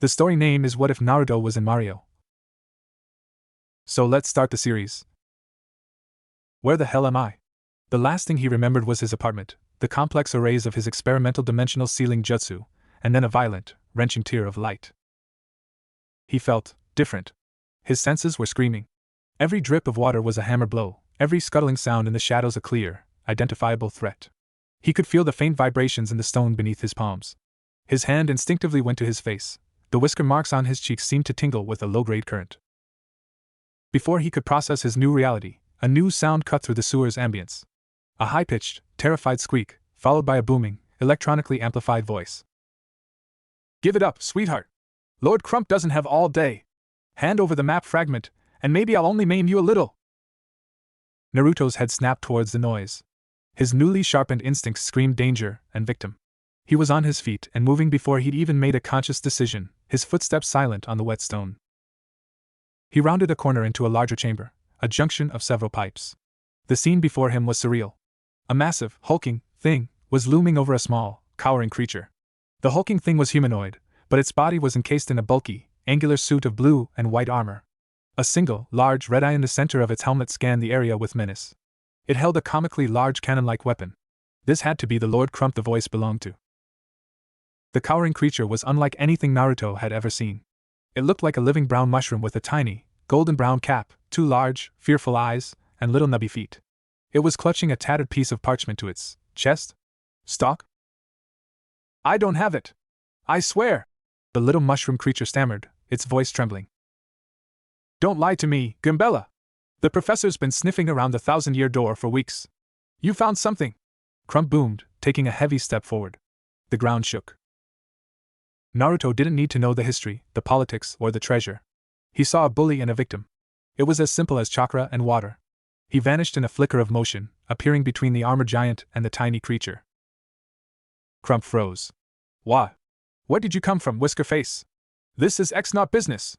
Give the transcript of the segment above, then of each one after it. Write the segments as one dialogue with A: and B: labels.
A: The story name is What If Naruto Was in Mario? So let's start the series. Where the hell am I? The last thing he remembered was his apartment, the complex arrays of his experimental dimensional ceiling jutsu, and then a violent, wrenching tear of light. He felt different. His senses were screaming. Every drip of water was a hammer blow, every scuttling sound in the shadows a clear, identifiable threat. He could feel the faint vibrations in the stone beneath his palms. His hand instinctively went to his face. The whisker marks on his cheeks seemed to tingle with a low-grade current. Before he could process his new reality, a new sound cut through the sewer's ambience. A high-pitched, terrified squeak, followed by a booming, electronically amplified voice. "Give it up, sweetheart. Lord Crump doesn't have all day. Hand over the map fragment, and maybe I'll only maim you a little." Naruto's head snapped towards the noise. His newly sharpened instincts screamed danger and victim. He was on his feet and moving before he'd even made a conscious decision, his footsteps silent on the wet stone. He rounded a corner into a larger chamber, a junction of several pipes. The scene before him was surreal. A massive, hulking thing was looming over a small, cowering creature. The hulking thing was humanoid, but its body was encased in a bulky, angular suit of blue and white armor. A single, large red eye in the center of its helmet scanned the area with menace. It held a comically large cannon-like weapon. This had to be the Lord Crump the voice belonged to. The cowering creature was unlike anything Naruto had ever seen. It looked like a living brown mushroom with a tiny, golden-brown cap, two large, fearful eyes, and little nubby feet. It was clutching a tattered piece of parchment to its chest. "Stalk? I don't have it. I swear," the little mushroom creature stammered, its voice trembling. "Don't lie to me, Gumbella. The professor's been sniffing around the 1,000-year door for weeks. You found something," Crump boomed, taking a heavy step forward. The ground shook. Naruto didn't need to know the history, the politics, or the treasure. He saw a bully and a victim. It was as simple as chakra and water. He vanished in a flicker of motion, appearing between the armored giant and the tiny creature. Crump froze. "Why? Where did you come from, Whisker Face? This is X-Naught business.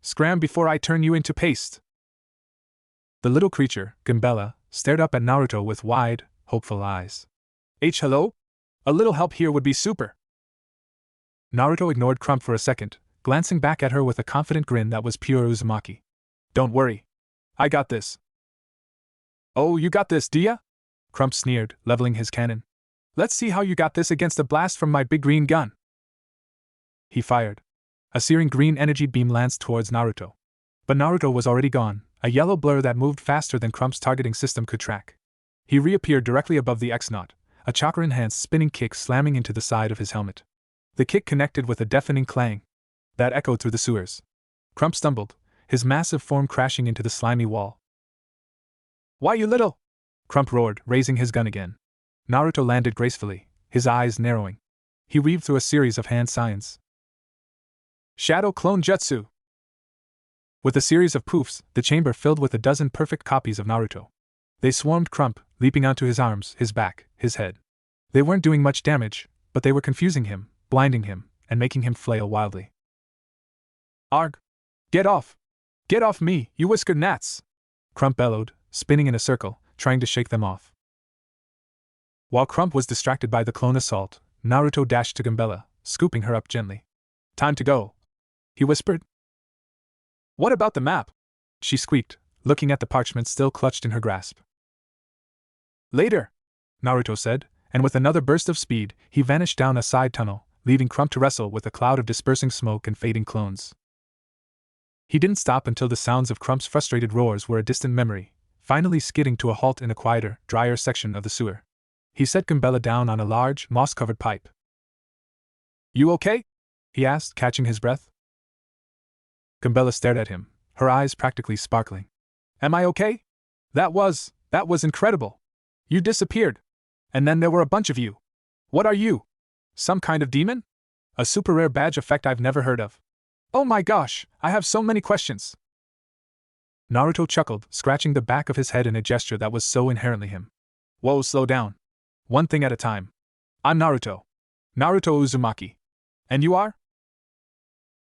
A: Scram before I turn you into paste." The little creature, Gumbella, stared up at Naruto with wide, hopeful eyes. Hello? A little help here would be super." Naruto ignored Crump for a second, glancing back at her with a confident grin that was pure Uzumaki. "Don't worry. I got this." "Oh, you got this, do ya?" Crump sneered, leveling his cannon. "Let's see how you got this against a blast from my big green gun." He fired. A searing green energy beam lanced towards Naruto. But Naruto was already gone, a yellow blur that moved faster than Crump's targeting system could track. He reappeared directly above the X-Naught, a chakra-enhanced spinning kick slamming into the side of his helmet. The kick connected with a deafening clang that echoed through the sewers. Crump stumbled, his massive form crashing into the slimy wall. "Why, you little!" Crump roared, raising his gun again. Naruto landed gracefully, his eyes narrowing. He weaved through a series of hand signs. "Shadow Clone Jutsu!" With a series of poofs, the chamber filled with a dozen perfect copies of Naruto. They swarmed Crump, leaping onto his arms, his back, his head. They weren't doing much damage, but they were confusing him, blinding him, and making him flail wildly. "Arg! Get off! Get off me, you whiskered gnats!" Crump bellowed, spinning in a circle, trying to shake them off. While Crump was distracted by the clone assault, Naruto dashed to Gumbella, scooping her up gently. "Time to go," he whispered. "What about the map?" she squeaked, looking at the parchment still clutched in her grasp. "Later," Naruto said, and with another burst of speed, he vanished down a side tunnel, leaving Crump to wrestle with a cloud of dispersing smoke and fading clones. He didn't stop until the sounds of Crump's frustrated roars were a distant memory, finally skidding to a halt in a quieter, drier section of the sewer. He set Gumbella down on a large, moss-covered pipe. "You okay?" he asked, catching his breath. Gumbella stared at him, her eyes practically sparkling. "Am I okay? That was incredible. You disappeared. And then there were a bunch of you. What are you? Some kind of demon? A super rare badge effect I've never heard of. Oh my gosh, I have so many questions." Naruto chuckled, scratching the back of his head in a gesture that was so inherently him. "Whoa, slow down. One thing at a time. I'm Naruto. Naruto Uzumaki. And you are?"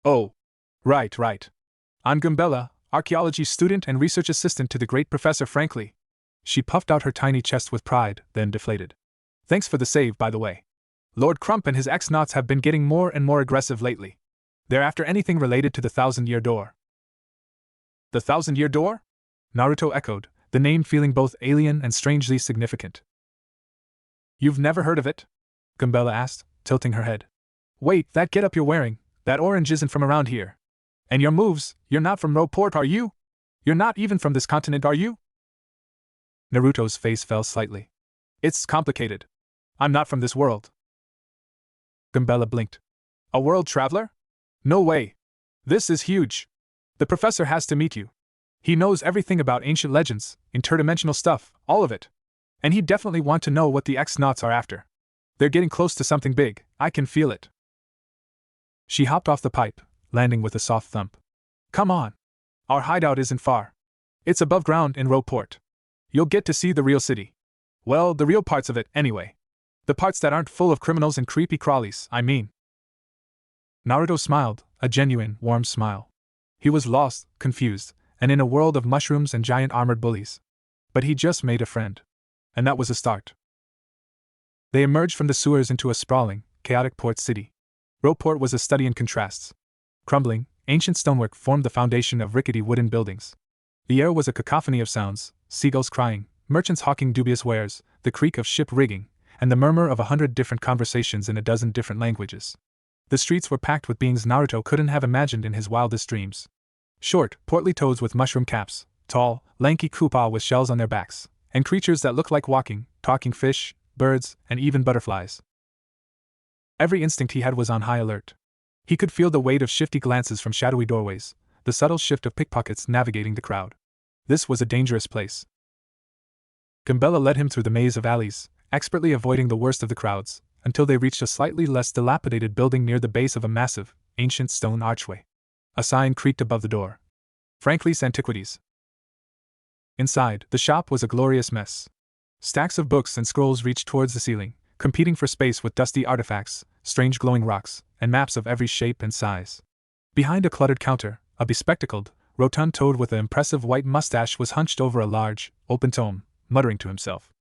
A: "Oh. Right. I'm Gumbella, archaeology student and research assistant to the great Professor Frankly." She puffed out her tiny chest with pride, then deflated. "Thanks for the save, by the way. Lord Crump and his X-Naughts have been getting more and more aggressive lately. They're after anything related to the Thousand-Year Door. The Thousand-Year Door? Naruto echoed, the name feeling both alien and strangely significant. You've never heard of it? Gambella asked, tilting her head. Wait, that getup you're wearing, that orange isn't from around here. And your moves, you're not from Roport, are you? You're not even from this continent, are you? Naruto's face fell slightly. It's complicated. I'm not from this world. Gambella blinked. A world traveler? No way. This is huge. The professor has to meet you. He knows everything about ancient legends, interdimensional stuff, all of it. And he'd definitely want to know what the X-Nauts are after. They're getting close to something big, I can feel it. She hopped off the pipe, landing with a soft thump. Come on. Our hideout isn't far. It's above ground in Roport. You'll get to see the real city. Well, the real parts of it, anyway. The parts that aren't full of criminals and creepy crawlies, I mean. Naruto smiled, a genuine, warm smile. He was lost, confused, and in a world of mushrooms and giant armored bullies. But he just made a friend. And that was a start. They emerged from the sewers into a sprawling, chaotic port city. Roport was a study in contrasts. Crumbling, ancient stonework formed the foundation of rickety wooden buildings. The air was a cacophony of sounds, seagulls crying, merchants hawking dubious wares, the creak of ship rigging, and the murmur of 100 different conversations in a dozen different languages. The streets were packed with beings Naruto couldn't have imagined in his wildest dreams. Short, portly toads with mushroom caps, tall, lanky Koopa with shells on their backs, and creatures that looked like walking, talking fish, birds, and even butterflies. Every instinct he had was on high alert. He could feel the weight of shifty glances from shadowy doorways, the subtle shift of pickpockets navigating the crowd. This was a dangerous place. Gambella led him through the maze of alleys, expertly avoiding the worst of the crowds, until they reached a slightly less dilapidated building near the base of a massive, ancient stone archway. A sign creaked above the door. Frankly's Antiquities. Inside, the shop was a glorious mess. Stacks of books and scrolls reached towards the ceiling, competing for space with dusty artifacts, strange glowing rocks, and maps of every shape and size. Behind a cluttered counter, a bespectacled, rotund toad with an impressive white mustache was hunched over a large, open tome, muttering to himself.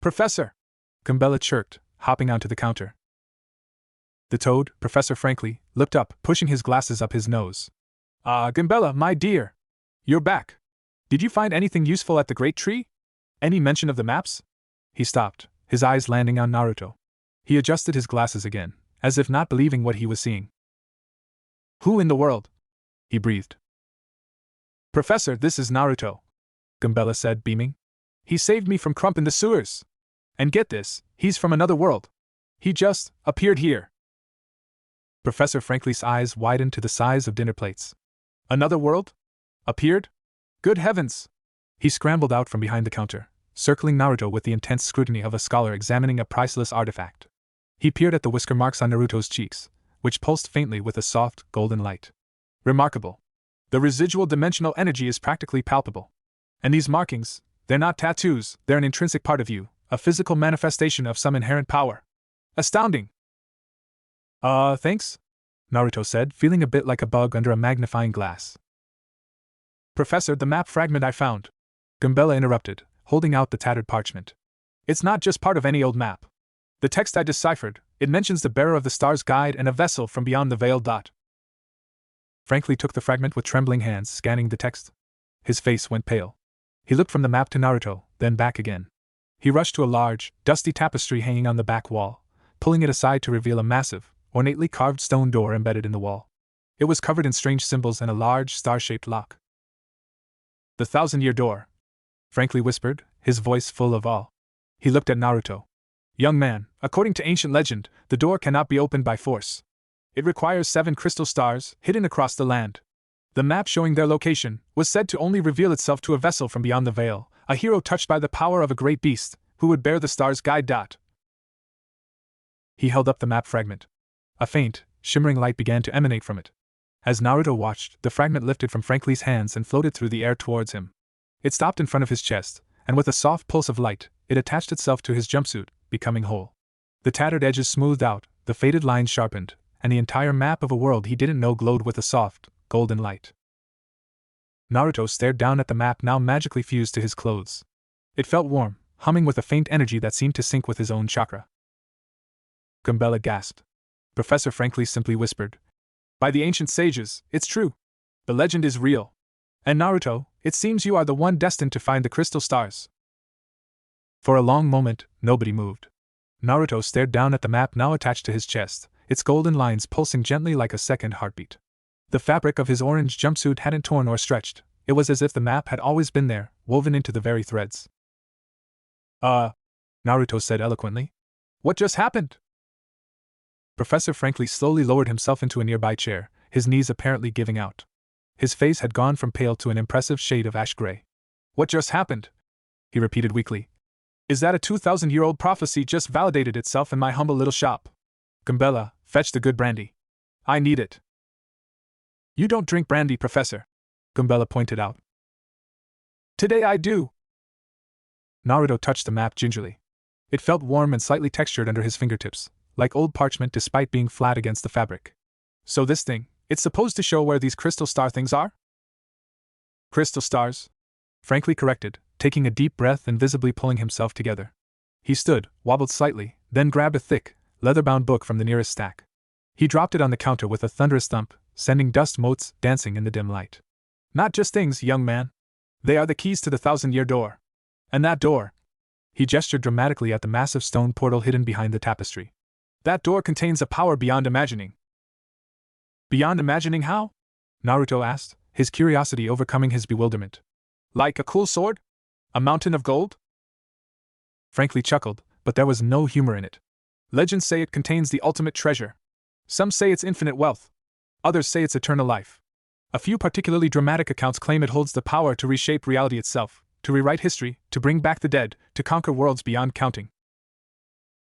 A: Professor! Gambella chirped, hopping onto the counter. The toad, Professor Frankly, looked up, pushing his glasses up his nose. Gambella, my dear! You're back! Did you find anything useful at the Great Tree? Any mention of the maps? He stopped, his eyes landing on Naruto. He adjusted his glasses again, as if not believing what he was seeing. Who in the world? He breathed. Professor, this is Naruto, Gambella said, beaming. He saved me from Crump in the sewers. And get this, he's from another world. He just appeared here. Professor Frankly's eyes widened to the size of dinner plates. Another world? Appeared? Good heavens! He scrambled out from behind the counter, circling Naruto with the intense scrutiny of a scholar examining a priceless artifact. He peered at the whisker marks on Naruto's cheeks, which pulsed faintly with a soft, golden light. Remarkable. The residual dimensional energy is practically palpable. And these markings, they're not tattoos, they're an intrinsic part of you, a physical manifestation of some inherent power. Astounding! Thanks? Naruto said, feeling a bit like a bug under a magnifying glass. Professor, the map fragment I found, Gambella interrupted, holding out the tattered parchment. It's not just part of any old map. The text I deciphered, it mentions the bearer of the star's guide and a vessel from beyond the veiled dot. Frankly took the fragment with trembling hands, scanning the text. His face went pale. He looked from the map to Naruto, then back again. He rushed to a large, dusty tapestry hanging on the back wall, pulling it aside to reveal a massive, ornately carved stone door embedded in the wall. It was covered in strange symbols and a large, star-shaped lock. The Thousand-Year Door, Frankly whispered, his voice full of awe. He looked at Naruto. Young man, according to ancient legend, the door cannot be opened by force. It requires 7 crystal stars, hidden across the land. The map showing their location was said to only reveal itself to a vessel from beyond the veil, a hero touched by the power of a great beast, who would bear the star's guide dot. He held up the map fragment. A faint, shimmering light began to emanate from it. As Naruto watched, the fragment lifted from Frankly's hands and floated through the air towards him. It stopped in front of his chest, and with a soft pulse of light, it attached itself to his jumpsuit, becoming whole. The tattered edges smoothed out, the faded lines sharpened, and the entire map of a world he didn't know glowed with a soft, golden light. Naruto stared down at the map now magically fused to his clothes. It felt warm, humming with a faint energy that seemed to sync with his own chakra. Gambella gasped. Professor Frankly simply whispered, By the ancient sages, it's true. The legend is real. And Naruto, it seems you are the one destined to find the crystal stars. For a long moment, nobody moved. Naruto stared down at the map now attached to his chest, its golden lines pulsing gently like a second heartbeat. The fabric of his orange jumpsuit hadn't torn or stretched. It was as if the map had always been there, woven into the very threads. Naruto said eloquently. What just happened? Professor Frankly slowly lowered himself into a nearby chair, his knees apparently giving out. His face had gone from pale to an impressive shade of ash gray. What just happened? He repeated weakly. Is that a 2,000-year-old prophecy just validated itself in my humble little shop? Gumbella, fetch the good brandy. I need it. You don't drink brandy, Professor, Gumbella pointed out. Today I do. Naruto touched the map gingerly. It felt warm and slightly textured under his fingertips, like old parchment despite being flat against the fabric. So this thing, it's supposed to show where these crystal star things are? Crystal stars? Frankly corrected, taking a deep breath and visibly pulling himself together. He stood, wobbled slightly, then grabbed a thick, leather-bound book from the nearest stack. He dropped it on the counter with a thunderous thump, sending dust motes dancing in the dim light. Not just things, young man. They are the keys to the 1,000-year door. And that door. He gestured dramatically at the massive stone portal hidden behind the tapestry. That door contains a power beyond imagining. Beyond imagining how? Naruto asked, his curiosity overcoming his bewilderment. Like a cool sword? A mountain of gold? Frankly chuckled, but there was no humor in it. Legends say it contains the ultimate treasure. Some say it's infinite wealth. Others say it's eternal life. A few particularly dramatic accounts claim it holds the power to reshape reality itself, to rewrite history, to bring back the dead, to conquer worlds beyond counting.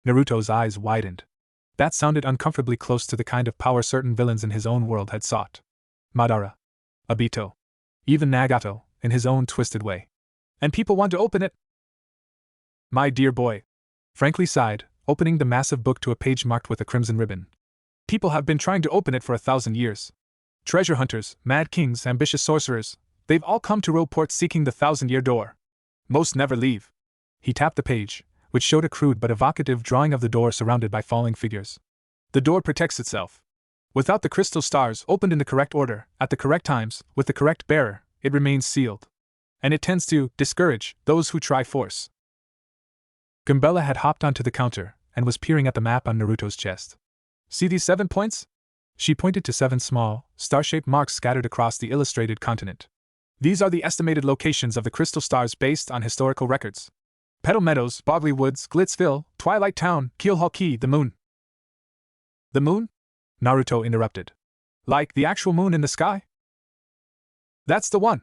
A: Naruto's eyes widened. That sounded uncomfortably close to the kind of power certain villains in his own world had sought. Madara. Obito. Even Nagato, in his own twisted way. And people want to open it? My dear boy. Frankly sighed, opening the massive book to a page marked with a crimson ribbon. People have been trying to open it for 1,000 years. Treasure hunters, mad kings, ambitious sorcerers, they've all come to Roleport seeking the 1,000-year door. Most never leave. He tapped the page, which showed a crude but evocative drawing of the door surrounded by falling figures. The door protects itself. Without the crystal stars opened in the correct order, at the correct times, with the correct bearer, it remains sealed. And it tends to discourage those who try force. Gumbella had hopped onto the counter and was peering at the map on Naruto's chest. See these 7 points? She pointed to 7 small, star-shaped marks scattered across the illustrated continent. These are the estimated locations of the crystal stars based on historical records. Petal Meadows, Bogley Woods, Glitzville, Twilight Town, Keelhaul Key, the moon. The moon? Naruto interrupted. Like the actual moon in the sky? That's the one,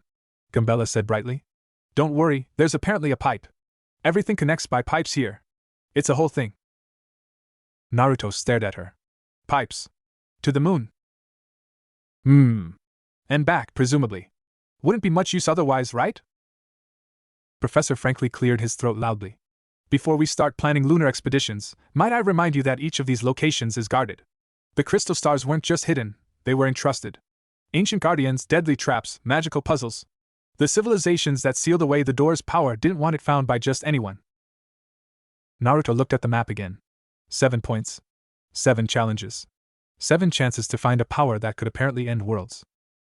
A: Gumbella said brightly. Don't worry, there's apparently a pipe. Everything connects by pipes here. It's a whole thing. Naruto stared at her. Pipes. To the moon. And back, presumably. Wouldn't be much use otherwise, right? Professor Frankly cleared his throat loudly. Before we start planning lunar expeditions, might I remind you that each of these locations is guarded. The crystal stars weren't just hidden, they were entrusted. Ancient guardians, deadly traps, magical puzzles. The civilizations that sealed away the door's power didn't want it found by just anyone. Naruto looked at the map again. 7 points. 7 challenges. 7 chances to find a power that could apparently end worlds.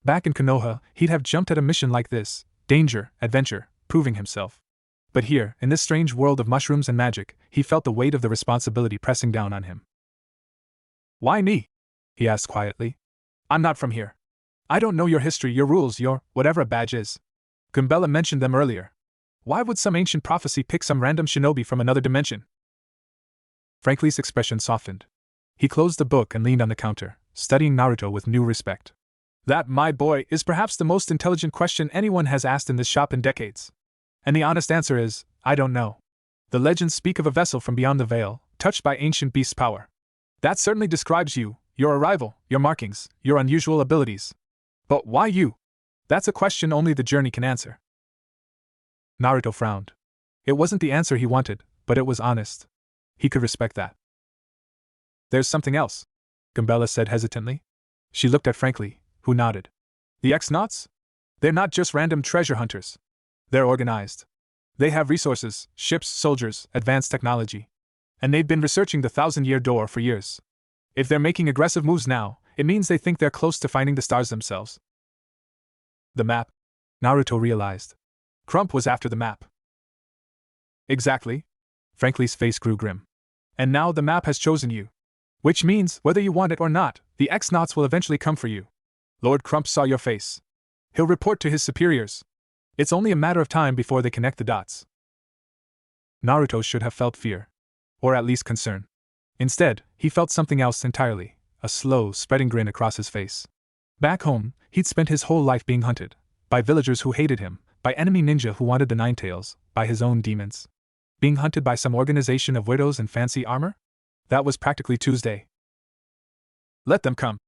A: Back in Konoha, he'd have jumped at a mission like this. Danger, adventure, proving himself. But here, in this strange world of mushrooms and magic, he felt the weight of the responsibility pressing down on him. Why me? He asked quietly. I'm not from here. I don't know your history, your rules, your whatever a badge is. Gumbella mentioned them earlier. Why would some ancient prophecy pick some random shinobi from another dimension? Frankly's expression softened. He closed the book and leaned on the counter, studying Naruto with new respect. That, my boy, is perhaps the most intelligent question anyone has asked in this shop in decades. And the honest answer is, I don't know. The legends speak of a vessel from beyond the veil, touched by ancient beast power. That certainly describes you, your arrival, your markings, your unusual abilities. But why you? That's a question only the journey can answer. Naruto frowned. It wasn't the answer he wanted, but it was honest. He could respect that. There's something else, Gumbella said hesitantly. She looked at Frankly, who nodded. The X-Nauts? They're not just random treasure hunters. They're organized. They have resources, ships, soldiers, advanced technology. And they've been researching the 1,000-year door for years. If they're making aggressive moves now, It means they think they're close to finding the stars themselves. The map? Naruto realized. Crump was after the map. Exactly. Frankly's face grew grim. And now the map has chosen you. Which means, whether you want it or not, the X-Nauts will eventually come for you. Lord Crump saw your face. He'll report to his superiors. It's only a matter of time before they connect the dots. Naruto should have felt fear. Or at least concern. Instead, he felt something else entirely, a slow, spreading grin across his face. Back home, he'd spent his whole life being hunted. By villagers who hated him, by enemy ninja who wanted the Nine Tails, by his own demons. Being hunted by some organization of widows in fancy armor? That was practically Tuesday. Let them come,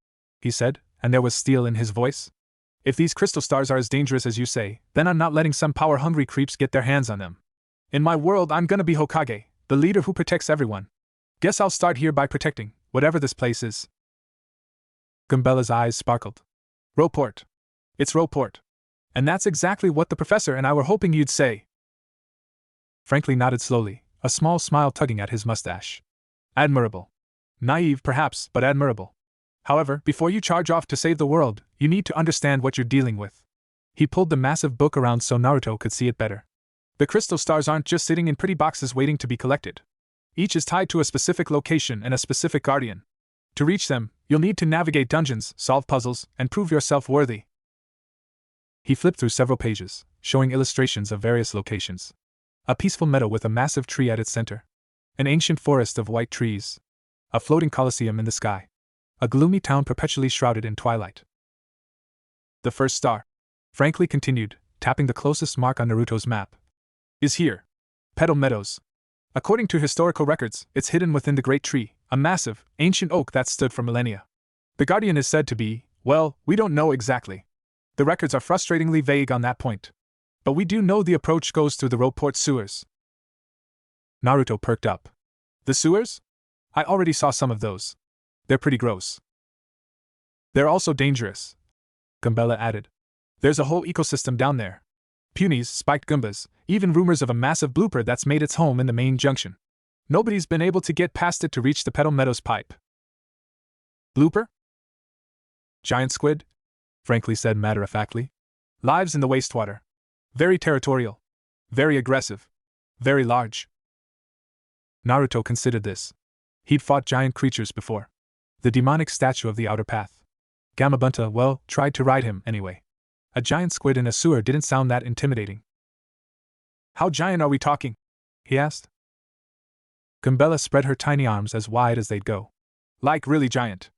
A: he said, and there was steel in his voice. If these crystal stars are as dangerous as you say, then I'm not letting some power-hungry creeps get their hands on them. In my world, I'm gonna be Hokage, the leader who protects everyone. Guess I'll start here by protecting, whatever this place is. Gumbella's eyes sparkled. Roport. It's Roport. And that's exactly what the professor and I were hoping you'd say. Frankly nodded slowly, a small smile tugging at his mustache. Admirable. Naive, perhaps, but admirable. However, before you charge off to save the world, you need to understand what you're dealing with. He pulled the massive book around so Naruto could see it better. The crystal stars aren't just sitting in pretty boxes waiting to be collected. Each is tied to a specific location and a specific guardian. To reach them, you'll need to navigate dungeons, solve puzzles, and prove yourself worthy. He flipped through several pages, showing illustrations of various locations. A peaceful meadow with a massive tree at its center. An ancient forest of white trees. A floating coliseum in the sky. A gloomy town perpetually shrouded in twilight. The first star, Frankly continued, tapping the closest mark on Naruto's map, is here. Petal Meadows. According to historical records, it's hidden within the great tree, a massive, ancient oak that stood for millennia. The guardian is said to be, well, we don't know exactly. The records are frustratingly vague on that point. But we do know the approach goes through the Roport sewers. Naruto perked up. The sewers? I already saw some of those. They're pretty gross. They're also dangerous, Gumbella added. There's a whole ecosystem down there. Punies, spiked Goombas, even rumors of a massive blooper that's made its home in the main junction. Nobody's been able to get past it to reach the Petal Meadows pipe. Blooper? Giant squid? Frankly said matter-of-factly. Lives in the wastewater. Very territorial. Very aggressive. Very large. Naruto considered this. He'd fought giant creatures before. The demonic statue of the outer path. Gamabunta, well, tried to ride him anyway. A giant squid in a sewer didn't sound that intimidating. How giant are we talking? He asked. Gumbella spread her tiny arms as wide as they'd go. Like really giant.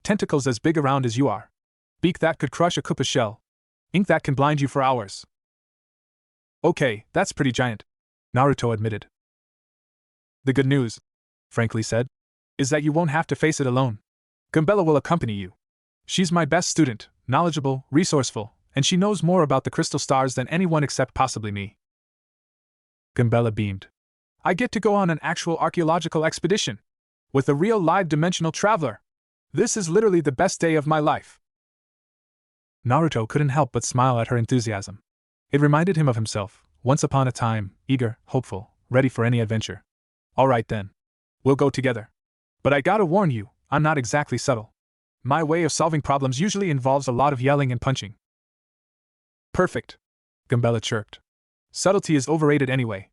A: Tentacles as big around as you are. Beak that could crush a Koopa shell. Ink that can blind you for hours. Okay, that's pretty giant, Naruto admitted. The good news, Frankly said, is that you won't have to face it alone. Gumbella will accompany you. She's my best student, knowledgeable, resourceful, and she knows more about the crystal stars than anyone except possibly me. Gumbella beamed. I get to go on an actual archaeological expedition. With a real live dimensional traveler. This is literally the best day of my life. Naruto couldn't help but smile at her enthusiasm. It reminded him of himself, once upon a time, eager, hopeful, ready for any adventure. All right then. We'll go together. But I gotta warn you, I'm not exactly subtle. My way of solving problems usually involves a lot of yelling and punching. Perfect, Gumbella chirped. Subtlety is overrated anyway.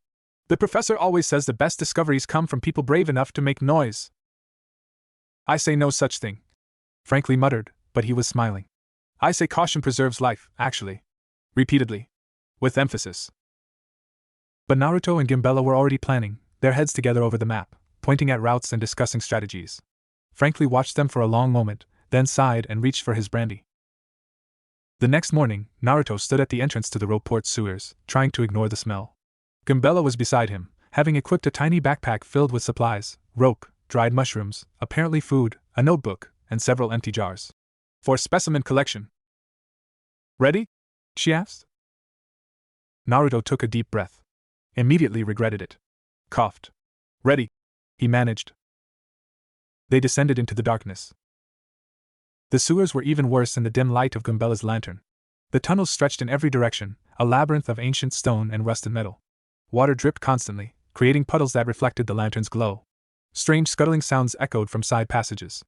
A: The professor always says the best discoveries come from people brave enough to make noise. I say no such thing, Frankly muttered, but he was smiling. I say caution preserves life, actually. Repeatedly. With emphasis. But Naruto and Gumbella were already planning, their heads together over the map, pointing at routes and discussing strategies. Frankly watched them for a long moment, then sighed and reached for his brandy. The next morning, Naruto stood at the entrance to the Roport sewers, trying to ignore the smell. Gumbella was beside him, having equipped a tiny backpack filled with supplies, rope, dried mushrooms, apparently food, a notebook, and several empty jars. For specimen collection. Ready? She asked. Naruto took a deep breath. Immediately regretted it. Coughed. Ready, he managed. They descended into the darkness. The sewers were even worse in the dim light of Gumbella's lantern. The tunnels stretched in every direction, a labyrinth of ancient stone and rusted metal. Water dripped constantly, creating puddles that reflected the lantern's glow. Strange scuttling sounds echoed from side passages.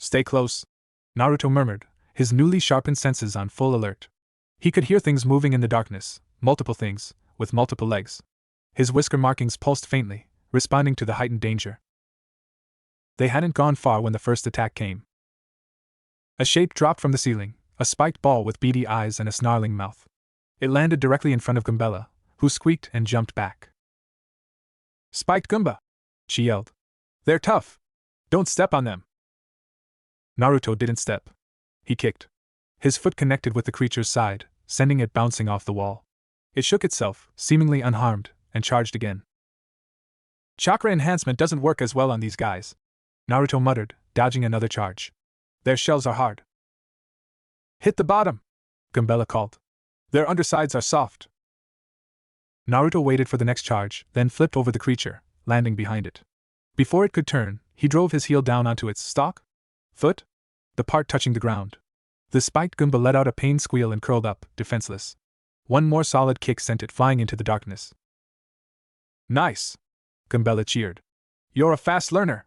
A: Stay close, Naruto murmured, his newly sharpened senses on full alert. He could hear things moving in the darkness, multiple things, with multiple legs. His whisker markings pulsed faintly, responding to the heightened danger. They hadn't gone far when the first attack came. A shape dropped from the ceiling, a spiked ball with beady eyes and a snarling mouth. It landed directly in front of Gumbella, who squeaked and jumped back. Spiked Goomba! She yelled. They're tough! Don't step on them! Naruto didn't step. He kicked. His foot connected with the creature's side, sending it bouncing off the wall. It shook itself, seemingly unharmed, and charged again. Chakra enhancement doesn't work as well on these guys, Naruto muttered, dodging another charge. Their shells are hard. Hit the bottom, Gumbella called. Their undersides are soft. Naruto waited for the next charge, then flipped over the creature, landing behind it. Before it could turn, he drove his heel down onto its stalk? Foot? The part touching the ground. The spiked Goomba let out a pained squeal and curled up, defenseless. One more solid kick sent it flying into the darkness. Nice! Gumbella cheered. You're a fast learner!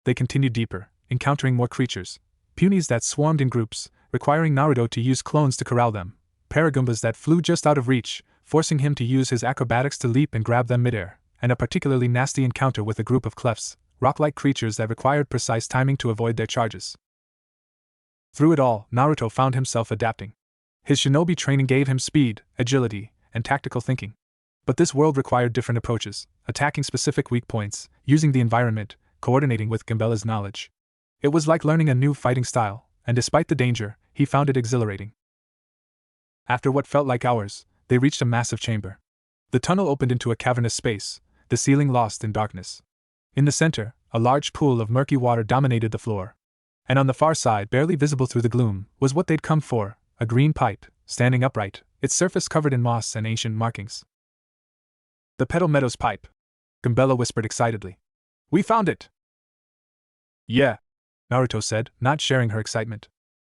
A: They continued deeper, encountering more creatures, punies that swarmed in groups, requiring Naruto to use clones to corral them, Paragoombas that flew just out of reach, forcing him to use his acrobatics to leap and grab them midair, and a particularly nasty encounter with a group of clefts, rock-like creatures that required precise timing to avoid their charges. Through it all, Naruto found himself adapting. His shinobi training gave him speed, agility, and tactical thinking. But this world required different approaches, attacking specific weak points, using the environment, coordinating with Gumbella's knowledge. It was like learning a new fighting style, and despite the danger, he found it exhilarating. After what felt like hours, they reached a massive chamber. The tunnel opened into a cavernous space, the ceiling lost in darkness. In the center, a large pool of murky water dominated the floor. And on the far side, barely visible through the gloom, was what they'd come for, a green pipe, standing upright, its surface covered in moss and ancient markings. The Petal Meadows pipe, Gumbella whispered excitedly. We found it! Yeah, Naruto said, not sharing her excitement.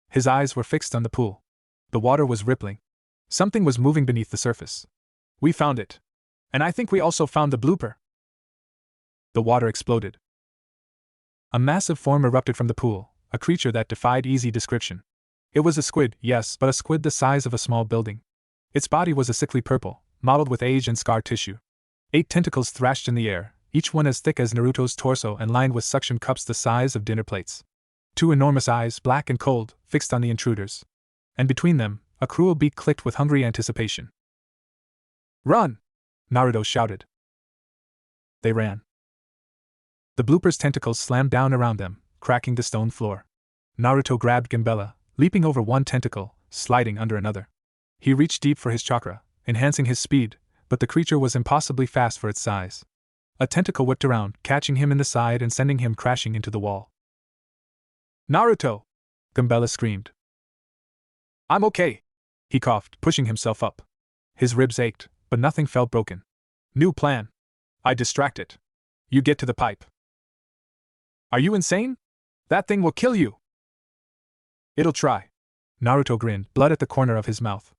A: His eyes were fixed on the pool. The water was rippling. Something was moving beneath the surface. We found it. And I think we also found the blooper. The water exploded. A massive form erupted from the pool, a creature that defied easy description. It was a squid, yes, but a squid the size of a small building. Its body was a sickly purple, mottled with age and scar tissue. 8 tentacles thrashed in the air, each one as thick as Naruto's torso and lined with suction cups the size of dinner plates. 2 enormous eyes, black and cold, fixed on the intruders. And between them, a cruel beak clicked with hungry anticipation. Run! Naruto shouted. They ran. The blooper's tentacles slammed down around them, cracking the stone floor. Naruto grabbed Gumbella, leaping over one tentacle, sliding under another. He reached deep for his chakra, enhancing his speed, but the creature was impossibly fast for its size. A tentacle whipped around, catching him in the side and sending him crashing into the wall. Naruto! Gumbella screamed. I'm okay, he coughed, pushing himself up. His ribs ached, but nothing felt broken. New plan. I distract it. You get to the pipe. Are you insane? That thing will kill you. It'll try. Naruto grinned, blood at the corner of his mouth.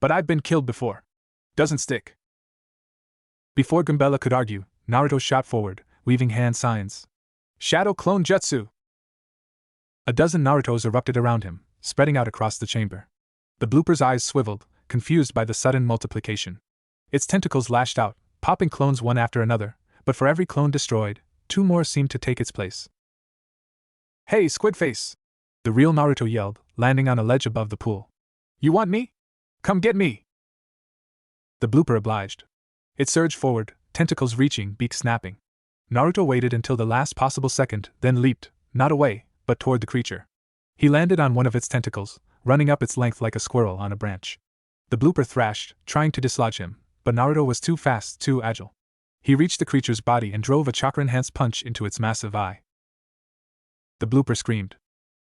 A: But I've been killed before. Doesn't stick. Before Gumbella could argue, Naruto shot forward, weaving hand signs. Shadow Clone Jutsu! A dozen Narutos erupted around him, spreading out across the chamber. The blooper's eyes swiveled, confused by the sudden multiplication. Its tentacles lashed out, popping clones one after another, but for every clone destroyed, 2 more seemed to take its place. Hey, Squidface! The real Naruto yelled, landing on a ledge above the pool. You want me? Come get me! The blooper obliged. It surged forward, tentacles reaching, beak snapping. Naruto waited until the last possible second, then leaped, not away, but toward the creature. He landed on one of its tentacles, running up its length like a squirrel on a branch. The blooper thrashed, trying to dislodge him, but Naruto was too fast, too agile. He reached the creature's body and drove a chakra-enhanced punch into its massive eye. The blooper screamed.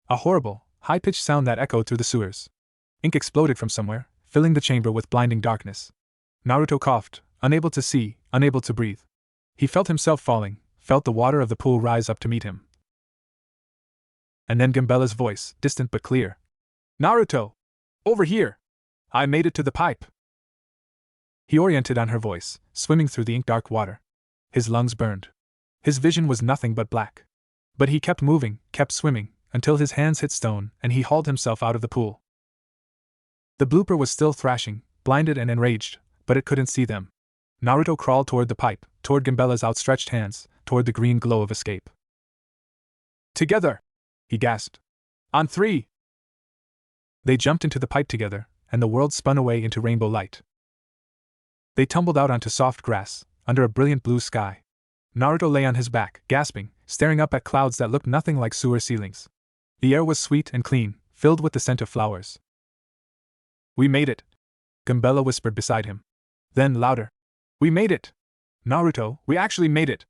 A: A horrible, high-pitched sound that echoed through the sewers. Ink exploded from somewhere, filling the chamber with blinding darkness. Naruto coughed, unable to see, unable to breathe. He felt himself falling, felt the water of the pool rise up to meet him. And then Gumbella's voice, distant but clear. Naruto! Over here! I made it to the pipe! He oriented on her voice, swimming through the ink-dark water. His lungs burned. His vision was nothing but black. But he kept moving, kept swimming, until his hands hit stone and he hauled himself out of the pool. The blooper was still thrashing, blinded and enraged, but it couldn't see them. Naruto crawled toward the pipe, toward Gambella's outstretched hands, toward the green glow of escape. Together! He gasped. On 3! They jumped into the pipe together, and the world spun away into rainbow light. They tumbled out onto soft grass, under a brilliant blue sky. Naruto lay on his back, gasping, staring up at clouds that looked nothing like sewer ceilings. The air was sweet and clean, filled with the scent of flowers. We made it! Gambella whispered beside him. Then louder. We made it! Naruto, we actually made it!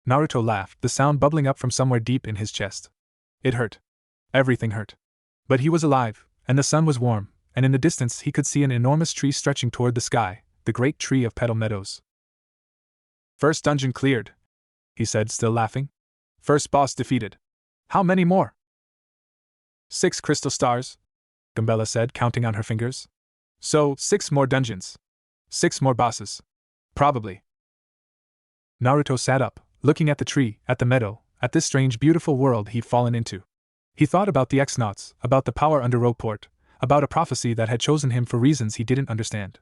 A: Naruto laughed, the sound bubbling up from somewhere deep in his chest. It hurt. Everything hurt. But he was alive, and the sun was warm, and in the distance he could see an enormous tree stretching toward the sky, the great tree of Petal Meadows. First dungeon cleared, he said, still laughing. First boss defeated. How many more? 6 crystal stars, Gambella said, counting on her fingers. So, 6 more dungeons. 6 more bosses. Probably. Naruto sat up, looking at the tree, at the meadow, at this strange beautiful world he'd fallen into. He thought about the X-Nauts, about the power under Rogueport, about a prophecy that had chosen him for reasons he didn't understand.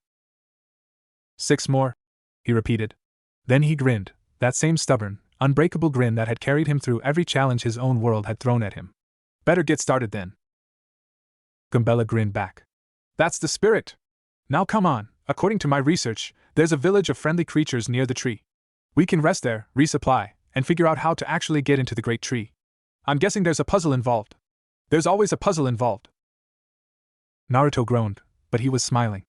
A: 6 more, he repeated. Then he grinned, that same stubborn, unbreakable grin that had carried him through every challenge his own world had thrown at him. Better get started then. Gambella grinned back. That's the spirit! Now come on, according to my research, there's a village of friendly creatures near the tree. We can rest there, resupply, and figure out how to actually get into the great tree. I'm guessing there's a puzzle involved. There's always a puzzle involved. Naruto groaned, but he was smiling.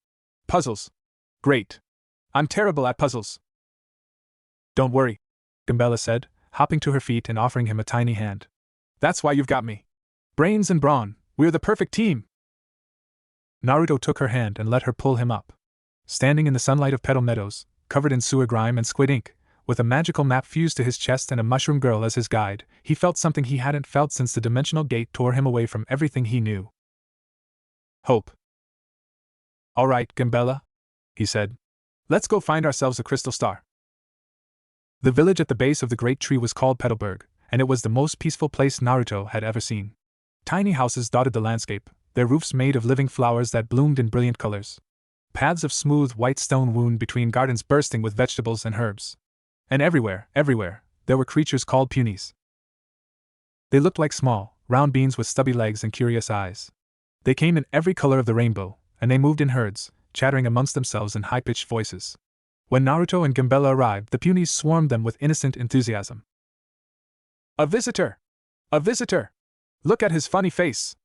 A: Puzzles. Great. I'm terrible at puzzles. Don't worry, Gambella said, hopping to her feet and offering him a tiny hand. That's why you've got me. Brains and brawn, we're the perfect team. Naruto took her hand and let her pull him up. Standing in the sunlight of Petal Meadows, covered in sewer grime and squid ink, with a magical map fused to his chest and a mushroom girl as his guide, he felt something he hadn't felt since the dimensional gate tore him away from everything he knew. Hope. All right, Gambella, he said. Let's go find ourselves a crystal star. The village at the base of the great tree was called Petalburg, and it was the most peaceful place Naruto had ever seen. Tiny houses dotted the landscape, their roofs made of living flowers that bloomed in brilliant colors. Paths of smooth white stone wound between gardens bursting with vegetables and herbs. And everywhere, there were creatures called punies. They looked like small, round beans with stubby legs and curious eyes. They came in every color of the rainbow, and they moved in herds, chattering amongst themselves in high-pitched voices. When Naruto and Gambella arrived, the punies swarmed them with innocent enthusiasm. A visitor! A visitor! Look at his funny face!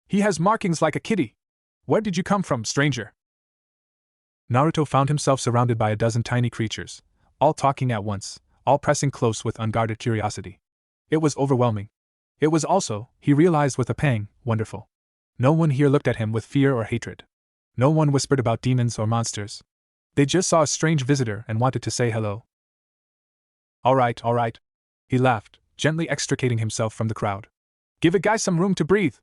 A: He has markings like a kitty! Where did you come from, stranger? Naruto found himself surrounded by a dozen tiny creatures, all talking at once, all pressing close with unguarded curiosity. It was overwhelming. It was also, he realized with a pang, wonderful. No one here looked at him with fear or hatred. No one whispered about demons or monsters. They just saw a strange visitor and wanted to say hello. All right, he laughed, gently extricating himself from the crowd. Give a guy some room to breathe.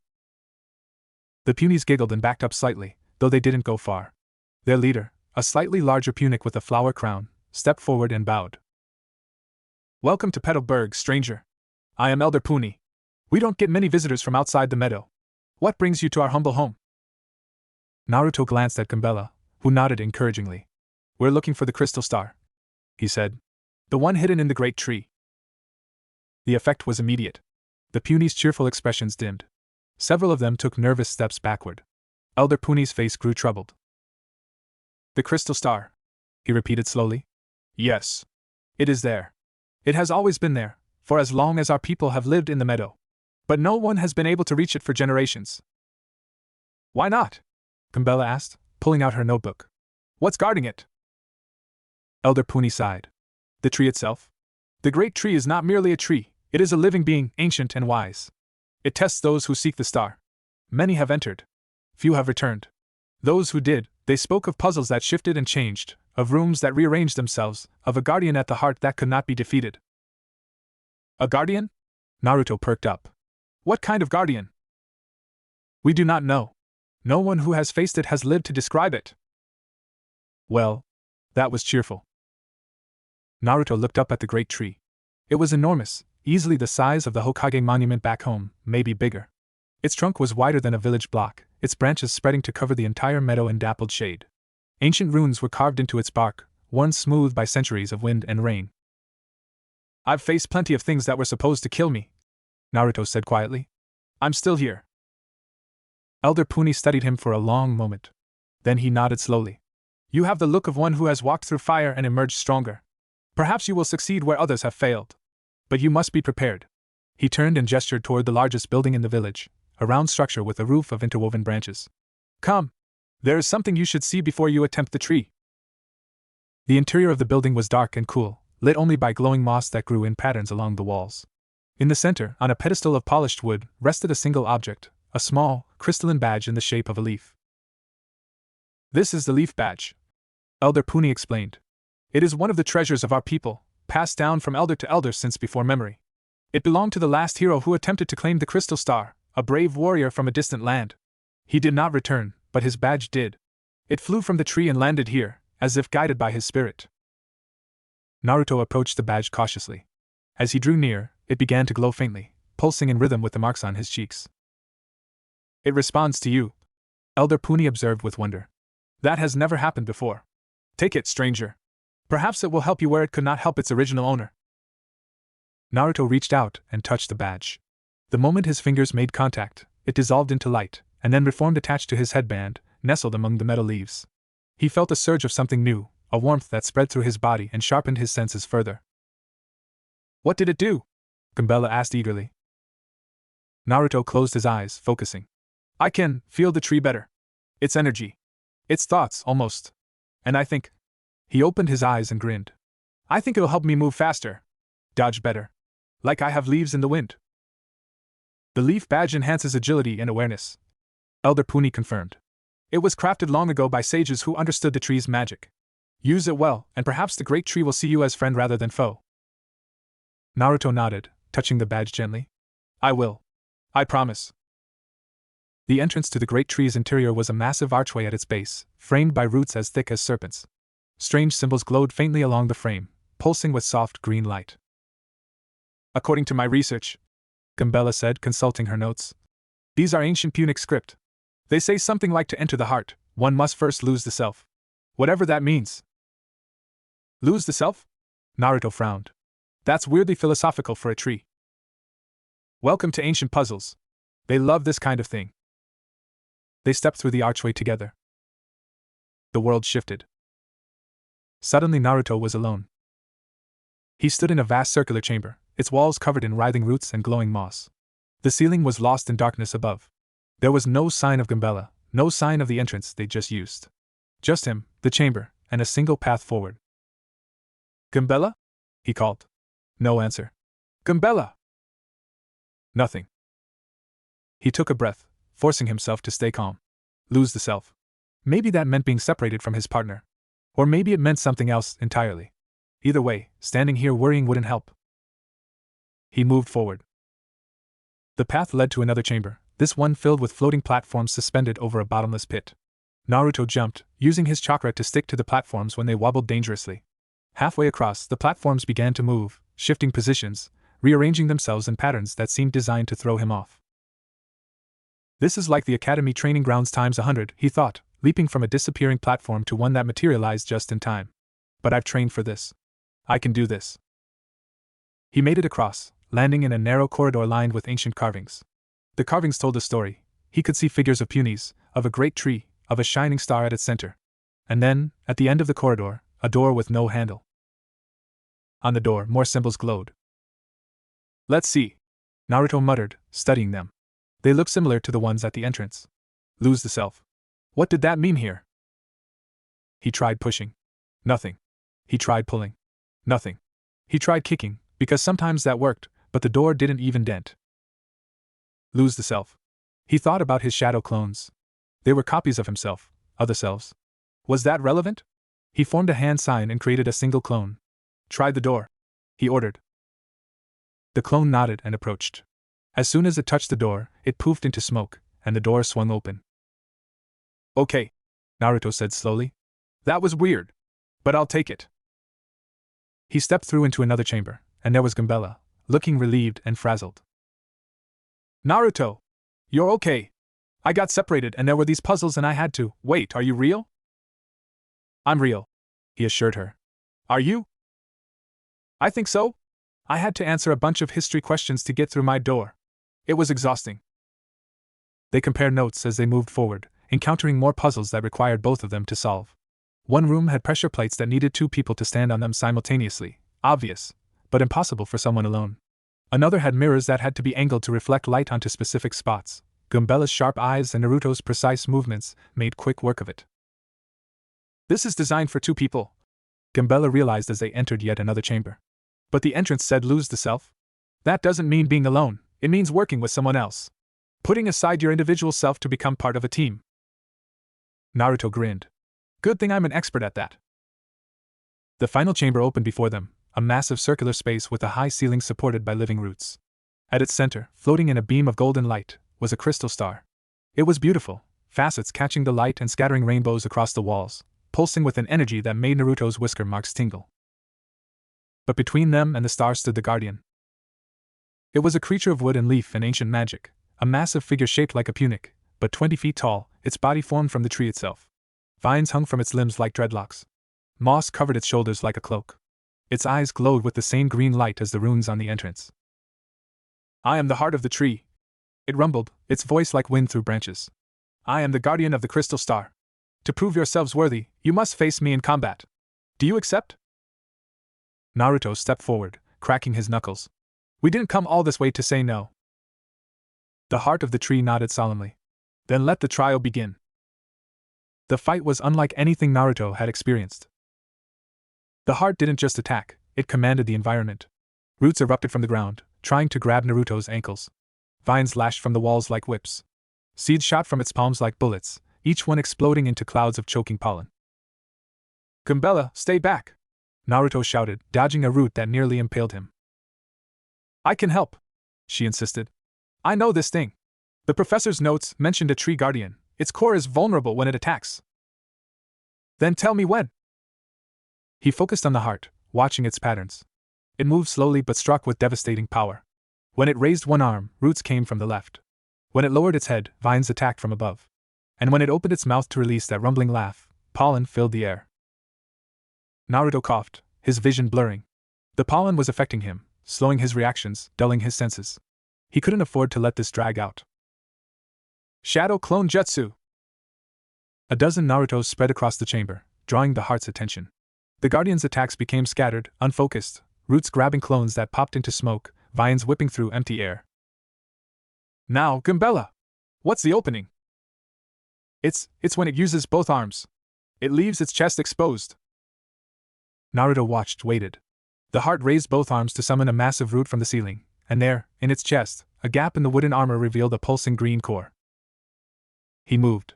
A: The punies giggled and backed up slightly, though they didn't go far. Their leader, a slightly larger punic with a flower crown, stepped forward and bowed. Welcome to Petalburg, stranger. I am Elder Puni. We don't get many visitors from outside the meadow. What brings you to our humble home? Naruto glanced at Gambella, who nodded encouragingly. We're looking for the crystal star, he said. The one hidden in the great tree. The effect was immediate. The punies' cheerful expressions dimmed. Several of them took nervous steps backward. Elder Puni's face grew troubled. The crystal star, he repeated slowly. Yes. It is there. It has always been there, for as long as our people have lived in the meadow. But no one has been able to reach it for generations. Why not? Gambella asked, pulling out her notebook. What's guarding it? Elder Puni sighed. The tree itself? The great tree is not merely a tree, it is a living being, ancient and wise. It tests those who seek the star. Many have entered. Few have returned. Those who did, they spoke of puzzles that shifted and changed, of rooms that rearranged themselves, of a guardian at the heart that could not be defeated. A guardian? Naruto perked up. What kind of guardian? We do not know. No one who has faced it has lived to describe it. Well, that was cheerful. Naruto looked up at the great tree. It was enormous, easily the size of the Hokage monument back home, maybe bigger. Its trunk was wider than a village block, its branches spreading to cover the entire meadow in dappled shade. Ancient runes were carved into its bark, worn smooth by centuries of wind and rain. "I've faced plenty of things that were supposed to kill me," Naruto said quietly. "I'm still here." Elder Puni studied him for a long moment. Then he nodded slowly. "You have the look of one who has walked through fire and emerged stronger. Perhaps you will succeed where others have failed. But you must be prepared." He turned and gestured toward the largest building in the village, a round structure with a roof of interwoven branches. "Come. There is something you should see before you attempt the tree." The interior of the building was dark and cool, lit only by glowing moss that grew in patterns along the walls. In the center, on a pedestal of polished wood, rested a single object, a small, crystalline badge in the shape of a leaf. "This is the leaf badge," Elder Puni explained. "It is one of the treasures of our people, passed down from elder to elder since before memory. It belonged to the last hero who attempted to claim the crystal star, a brave warrior from a distant land. He did not return, but his badge did. It flew from the tree and landed here, as if guided by his spirit." Naruto approached the badge cautiously. As he drew near, it began to glow faintly, pulsing in rhythm with the marks on his cheeks. "It responds to you," Elder Puni observed with wonder. "That has never happened before. Take it, stranger. Perhaps it will help you where it could not help its original owner." Naruto reached out and touched the badge. The moment his fingers made contact, it dissolved into light, and then reformed attached to his headband, nestled among the meadow leaves. He felt a surge of something new, a warmth that spread through his body and sharpened his senses further. "What did it do?" Gambella asked eagerly. Naruto closed his eyes, focusing. "I can feel the tree better. Its energy. Its thoughts, almost. And I think..." He opened his eyes and grinned. "I think it'll help me move faster. Dodge better. Like I have leaves in the wind." "The leaf badge enhances agility and awareness," Elder Puni confirmed. "It was crafted long ago by sages who understood the tree's magic. Use it well, and perhaps the great tree will see you as friend rather than foe." Naruto nodded, touching the badge gently. "I will. I promise." The entrance to the great tree's interior was a massive archway at its base, framed by roots as thick as serpents. Strange symbols glowed faintly along the frame, pulsing with soft green light. "According to my research," Gambella said, consulting her notes, "these are ancient Punic script. They say something like to enter the heart, one must first lose the self. Whatever that means." "Lose the self?" Naruto frowned. "That's weirdly philosophical for a tree." "Welcome to ancient puzzles. They love this kind of thing." They stepped through the archway together. The world shifted. Suddenly Naruto was alone. He stood in a vast circular chamber, its walls covered in writhing roots and glowing moss. The ceiling was lost in darkness above. There was no sign of Gambella, no sign of the entrance they'd just used. Just him, the chamber, and a single path forward. "Gambella?" he called. No answer. "Gambella!" Nothing. He took a breath, forcing himself to stay calm. Lose the self. Maybe that meant being separated from his partner. Or maybe it meant something else entirely. Either way, standing here worrying wouldn't help. He moved forward. The path led to another chamber, this one filled with floating platforms suspended over a bottomless pit. Naruto jumped, using his chakra to stick to the platforms when they wobbled dangerously. Halfway across, the platforms began to move, shifting positions, rearranging themselves in patterns that seemed designed to throw him off. This is like the academy training grounds times 100, he thought, leaping from a disappearing platform to one that materialized just in time. But I've trained for this. I can do this. He made it across, landing in a narrow corridor lined with ancient carvings. The carvings told a story. He could see figures of punis, of a great tree, of a shining star at its center. And then, at the end of the corridor, a door with no handle. On the door, more symbols glowed. "Let's see," Naruto muttered, studying them. They looked similar to the ones at the entrance. Lose the self. What did that mean here? He tried pushing. Nothing. He tried pulling. Nothing. He tried kicking, because sometimes that worked, but the door didn't even dent. Lose the self. He thought about his shadow clones. They were copies of himself, other selves. Was that relevant? He formed a hand sign and created a single clone. "Try the door," he ordered. The clone nodded and approached. As soon as it touched the door, it poofed into smoke, and the door swung open. "Okay," Naruto said slowly. "That was weird. But I'll take it." He stepped through into another chamber, and there was Gambella, looking relieved and frazzled. Naruto! You're okay. I got separated and there were these puzzles and I had to. Wait, are you real? I'm real, he assured her. Are you? I think so. I had to answer a bunch of history questions to get through my door. It was exhausting. They compared notes as they moved forward, encountering more puzzles that required both of them to solve. One room had pressure plates that needed 2 people to stand on them simultaneously, obvious, but impossible for someone alone. Another had mirrors that had to be angled to reflect light onto specific spots. Gumbella's sharp eyes and Naruto's precise movements made quick work of it. This is designed for 2 people, Gumbella realized as they entered yet another chamber. But the entrance said lose the self? That doesn't mean being alone, it means working with someone else. Putting aside your individual self to become part of a team. Naruto grinned. Good thing I'm an expert at that. The final chamber opened before them, a massive circular space with a high ceiling supported by living roots. At its center, floating in a beam of golden light, was a crystal star. It was beautiful, facets catching the light and scattering rainbows across the walls, pulsing with an energy that made Naruto's whisker marks tingle. But between them and the star stood the guardian. It was a creature of wood and leaf and ancient magic, a massive figure shaped like a punic, but 20 feet tall, its body formed from the tree itself. Vines hung from its limbs like dreadlocks. Moss covered its shoulders like a cloak. Its eyes glowed with the same green light as the runes on the entrance. I am the heart of the tree, it rumbled, its voice like wind through branches. I am the guardian of the crystal star. To prove yourselves worthy, you must face me in combat. Do you accept? Naruto stepped forward, cracking his knuckles. We didn't come all this way to say no. The heart of the tree nodded solemnly. Then let the trial begin. The fight was unlike anything Naruto had experienced. The heart didn't just attack, it commanded the environment. Roots erupted from the ground, trying to grab Naruto's ankles. Vines lashed from the walls like whips. Seeds shot from its palms like bullets, each one exploding into clouds of choking pollen. Gumbella, stay back! Naruto shouted, dodging a root that nearly impaled him. I can help, she insisted. I know this thing. The professor's notes mentioned a tree guardian. Its core is vulnerable when it attacks. Then tell me when. He focused on the heart, watching its patterns. It moved slowly but struck with devastating power. When it raised one arm, roots came from the left. When it lowered its head, vines attacked from above. And when it opened its mouth to release that rumbling laugh, pollen filled the air. Naruto coughed, his vision blurring. The pollen was affecting him, slowing his reactions, dulling his senses. He couldn't afford to let this drag out. Shadow Clone Jutsu! A dozen Narutos spread across the chamber, drawing the heart's attention. The Guardian's attacks became scattered, unfocused, roots grabbing clones that popped into smoke, vines whipping through empty air. Now, Gumbella! What's the opening? It's when it uses both arms. It leaves its chest exposed. Naruto watched, waited. The heart raised both arms to summon a massive root from the ceiling, and there, in its chest, a gap in the wooden armor revealed a pulsing green core. He moved.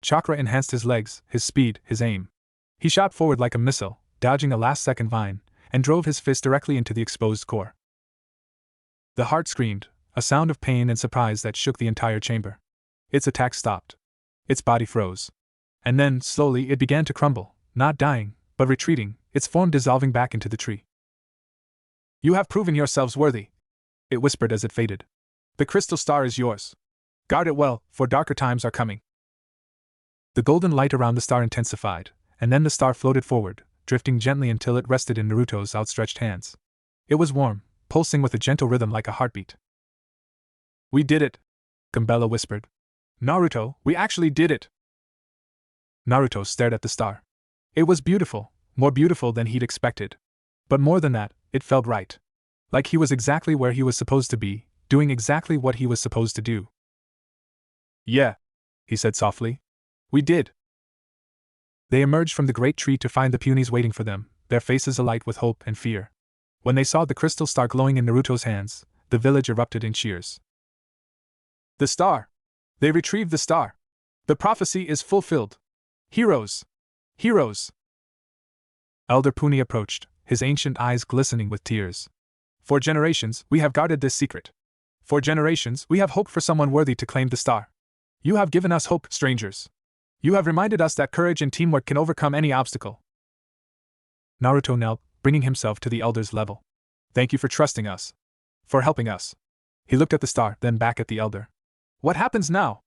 A: Chakra enhanced his legs, his speed, his aim. He shot forward like a missile, dodging a last-second vine, and drove his fist directly into the exposed core. The heart screamed, a sound of pain and surprise that shook the entire chamber. Its attack stopped. Its body froze. And then, slowly, it began to crumble, not dying, but retreating, its form dissolving back into the tree. You have proven yourselves worthy, it whispered as it faded. The crystal star is yours. Guard it well, for darker times are coming. The golden light around the star intensified, and then the star floated forward, drifting gently until it rested in Naruto's outstretched hands. It was warm, pulsing with a gentle rhythm like a heartbeat. We did it, Gumbella whispered. Naruto, we actually did it. Naruto stared at the star. It was beautiful, more beautiful than he'd expected. But more than that, it felt right. Like he was exactly where he was supposed to be, doing exactly what he was supposed to do. Yeah, he said softly. We did. They emerged from the great tree to find the punies waiting for them, their faces alight with hope and fear. When they saw the crystal star glowing in Naruto's hands, the village erupted in cheers. The star! They retrieved the star! The prophecy is fulfilled! Heroes! Heroes! Elder Puni approached, his ancient eyes glistening with tears. For generations, we have guarded this secret. For generations, we have hoped for someone worthy to claim the star. You have given us hope, strangers. You have reminded us that courage and teamwork can overcome any obstacle. Naruto knelt, bringing himself to the elder's level. Thank you for trusting us. For helping us. He looked at the star, then back at the elder. What happens now?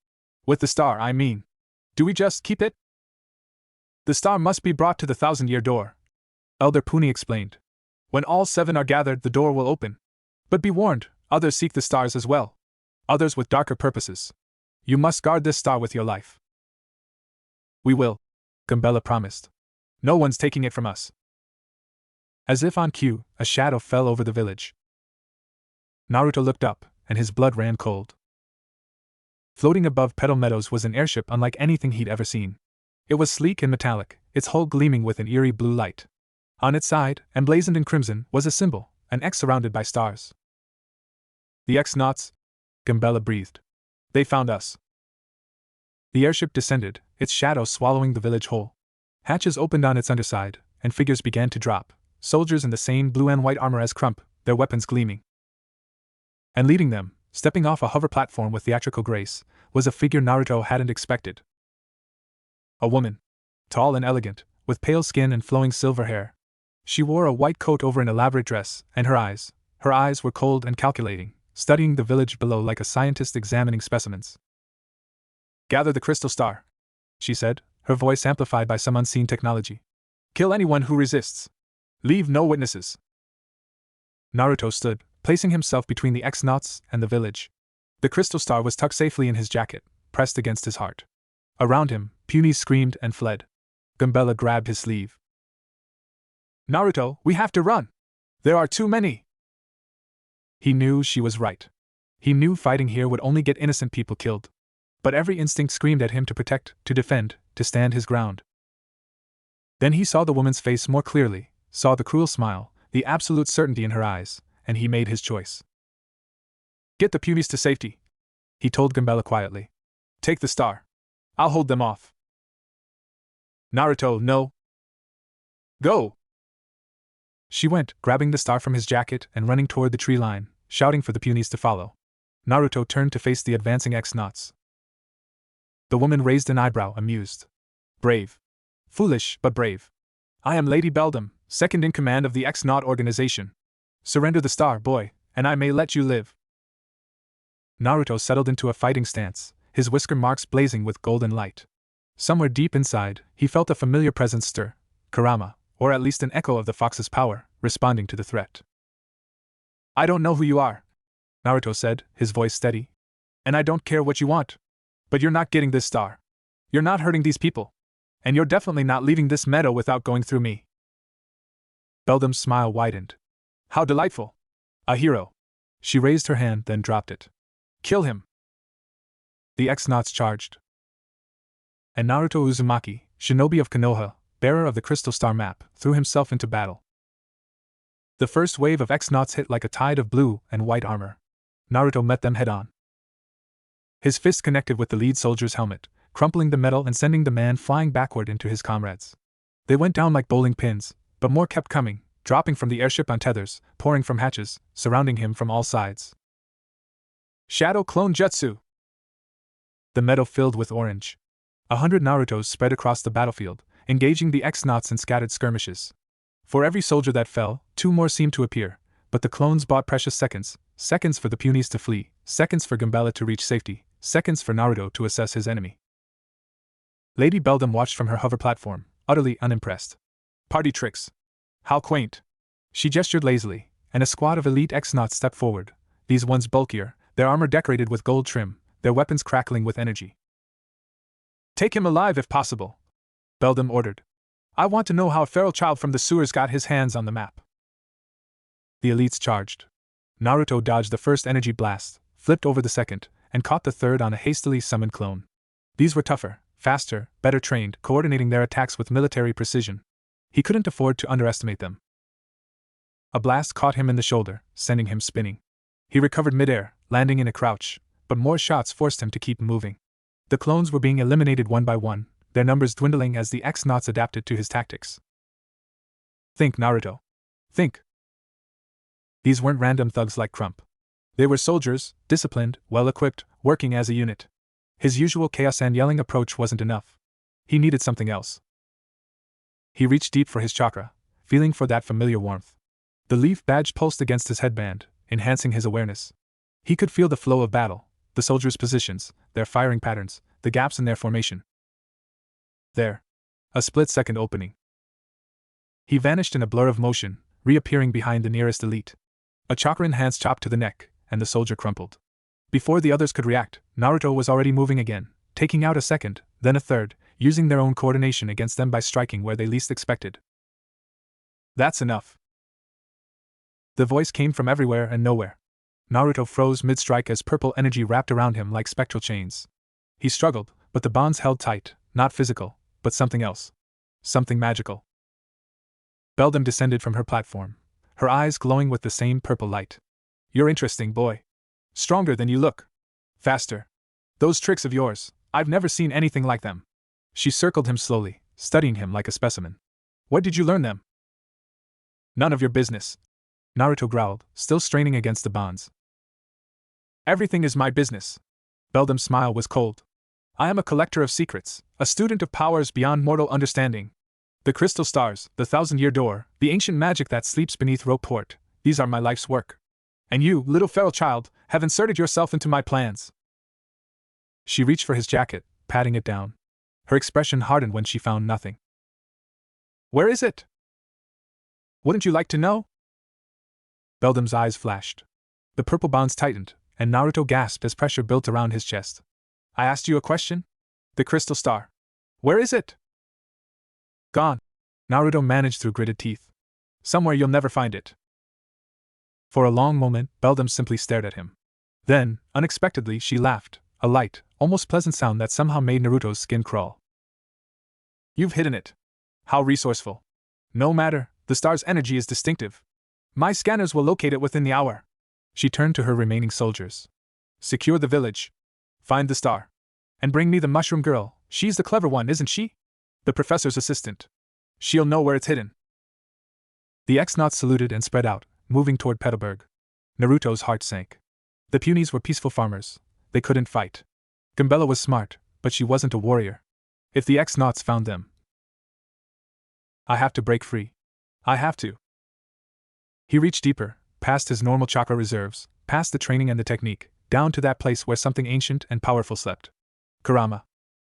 A: With the star, I mean. Do we just keep it? The star must be brought to the 1,000-year door. Elder Puni explained. When all 7 are gathered, the door will open. But be warned, others seek the stars as well. Others with darker purposes. You must guard this star with your life. We will, Gambella promised. No one's taking it from us. As if on cue, a shadow fell over the village. Naruto looked up, and his blood ran cold. Floating above Petal Meadows was an airship unlike anything he'd ever seen. It was sleek and metallic, its hull gleaming with an eerie blue light. On its side, emblazoned in crimson, was a symbol, an X surrounded by stars. The X-Nauts? Gambella breathed. They found us. The airship descended, its shadow swallowing the village whole. Hatches opened on its underside, and figures began to drop, soldiers in the same blue and white armor as Crump, their weapons gleaming. And leading them, stepping off a hover platform with theatrical grace, was a figure Naruto hadn't expected. A woman. Tall and elegant, with pale skin and flowing silver hair. She wore a white coat over an elaborate dress, and her eyes were cold and calculating, studying the village below like a scientist examining specimens. Gather the crystal star, she said, her voice amplified by some unseen technology. Kill anyone who resists. Leave no witnesses. Naruto stood, placing himself between the X-Nauts and the village. The crystal star was tucked safely in his jacket, pressed against his heart. Around him, Punies screamed and fled. Gambella grabbed his sleeve. Naruto, we have to run! There are too many! He knew she was right. He knew fighting here would only get innocent people killed. But every instinct screamed at him to protect, to defend, to stand his ground. Then he saw the woman's face more clearly, saw the cruel smile, the absolute certainty in her eyes, and he made his choice. Get the Punies to safety, he told Gambella quietly. Take the star. I'll hold them off. Naruto, no. Go! She went, grabbing the star from his jacket and running toward the tree line, shouting for the Punies to follow. Naruto turned to face the advancing X-Nauts. The woman raised an eyebrow, amused. Brave. Foolish, but brave. I am Lady Beldam, second in command of the X-Naut organization. Surrender the star, boy, and I may let you live. Naruto settled into a fighting stance, his whisker marks blazing with golden light. Somewhere deep inside, he felt a familiar presence stir, Kurama, or at least an echo of the fox's power, responding to the threat. I don't know who you are, Naruto said, his voice steady. And I don't care what you want. But you're not getting this star. You're not hurting these people. And you're definitely not leaving this meadow without going through me. Beldam's smile widened. How delightful. A hero. She raised her hand, then dropped it. Kill him. The X-Nauts charged. And Naruto Uzumaki, shinobi of Konoha, bearer of the Crystal Star map, threw himself into battle. The first wave of X-Nauts hit like a tide of blue and white armor. Naruto met them head-on. His fist connected with the lead soldier's helmet, crumpling the metal and sending the man flying backward into his comrades. They went down like bowling pins, but more kept coming, dropping from the airship on tethers, pouring from hatches, surrounding him from all sides. Shadow Clone Jutsu! The meadow filled with orange. 100 Narutos spread across the battlefield, engaging the X-Nauts in scattered skirmishes. For every soldier that fell, 2 more seemed to appear, but the clones bought precious seconds, seconds for the Punies to flee, seconds for Gambella to reach safety, seconds for Naruto to assess his enemy. Lady Beldam watched from her hover platform, utterly unimpressed. Party tricks. How quaint. She gestured lazily, and a squad of elite X-Nauts stepped forward, these ones bulkier, their armor decorated with gold trim, their weapons crackling with energy. Take him alive if possible, Beldam ordered. I want to know how a feral child from the sewers got his hands on the map. The elites charged. Naruto dodged the first energy blast, flipped over the second, and caught the third on a hastily summoned clone. These were tougher, faster, better trained, coordinating their attacks with military precision. He couldn't afford to underestimate them. A blast caught him in the shoulder, sending him spinning. He recovered midair, landing in a crouch, but more shots forced him to keep moving. The clones were being eliminated one by one, their numbers dwindling as the X-Nauts adapted to his tactics. Think, Naruto. Think. These weren't random thugs like Crump. They were soldiers, disciplined, well-equipped, working as a unit. His usual chaos and yelling approach wasn't enough. He needed something else. He reached deep for his chakra, feeling for that familiar warmth. The leaf badge pulsed against his headband, enhancing his awareness. He could feel the flow of battle, the soldiers' positions, their firing patterns, the gaps in their formation. There. A split-second opening. He vanished in a blur of motion, reappearing behind the nearest elite. A chakra-enhanced chop to the neck, and the soldier crumpled. Before the others could react, Naruto was already moving again, taking out a second, then a third, using their own coordination against them by striking where they least expected. That's enough. The voice came from everywhere and nowhere. Naruto froze mid-strike as purple energy wrapped around him like spectral chains. He struggled, but the bonds held tight, not physical, but something else. Something magical. Beldam descended from her platform, her eyes glowing with the same purple light. You're interesting, boy. Stronger than you look. Faster. Those tricks of yours, I've never seen anything like them. She circled him slowly, studying him like a specimen. Where did you learn them? None of your business. Naruto growled, still straining against the bonds. Everything is my business. Beldam's smile was cold. I am a collector of secrets, a student of powers beyond mortal understanding. The crystal stars, the thousand-year door, the ancient magic that sleeps beneath rope port, these are my life's work. And you, little feral child, have inserted yourself into my plans. She reached for his jacket, patting it down. Her expression hardened when she found nothing. Where is it? Wouldn't you like to know? Beldam's eyes flashed. The purple bonds tightened, and Naruto gasped as pressure built around his chest. I asked you a question? The crystal star. Where is it? Gone. Naruto managed through gritted teeth. Somewhere you'll never find it. For a long moment, Beldam simply stared at him. Then, unexpectedly, she laughed, a light, almost pleasant sound that somehow made Naruto's skin crawl. You've hidden it. How resourceful. No matter, the star's energy is distinctive. My scanners will locate it within the hour. She turned to her remaining soldiers. Secure the village. Find the star. And bring me the mushroom girl. She's the clever one, isn't she? The professor's assistant. She'll know where it's hidden. The ex-nauts saluted and spread out, moving toward Petalburg. Naruto's heart sank. The punies were peaceful farmers. They couldn't fight. Gambella was smart, but she wasn't a warrior. If the ex-nauts found them, I have to break free. I have to. He reached deeper, past his normal chakra reserves, past the training and the technique, down to that place where something ancient and powerful slept. Kurama.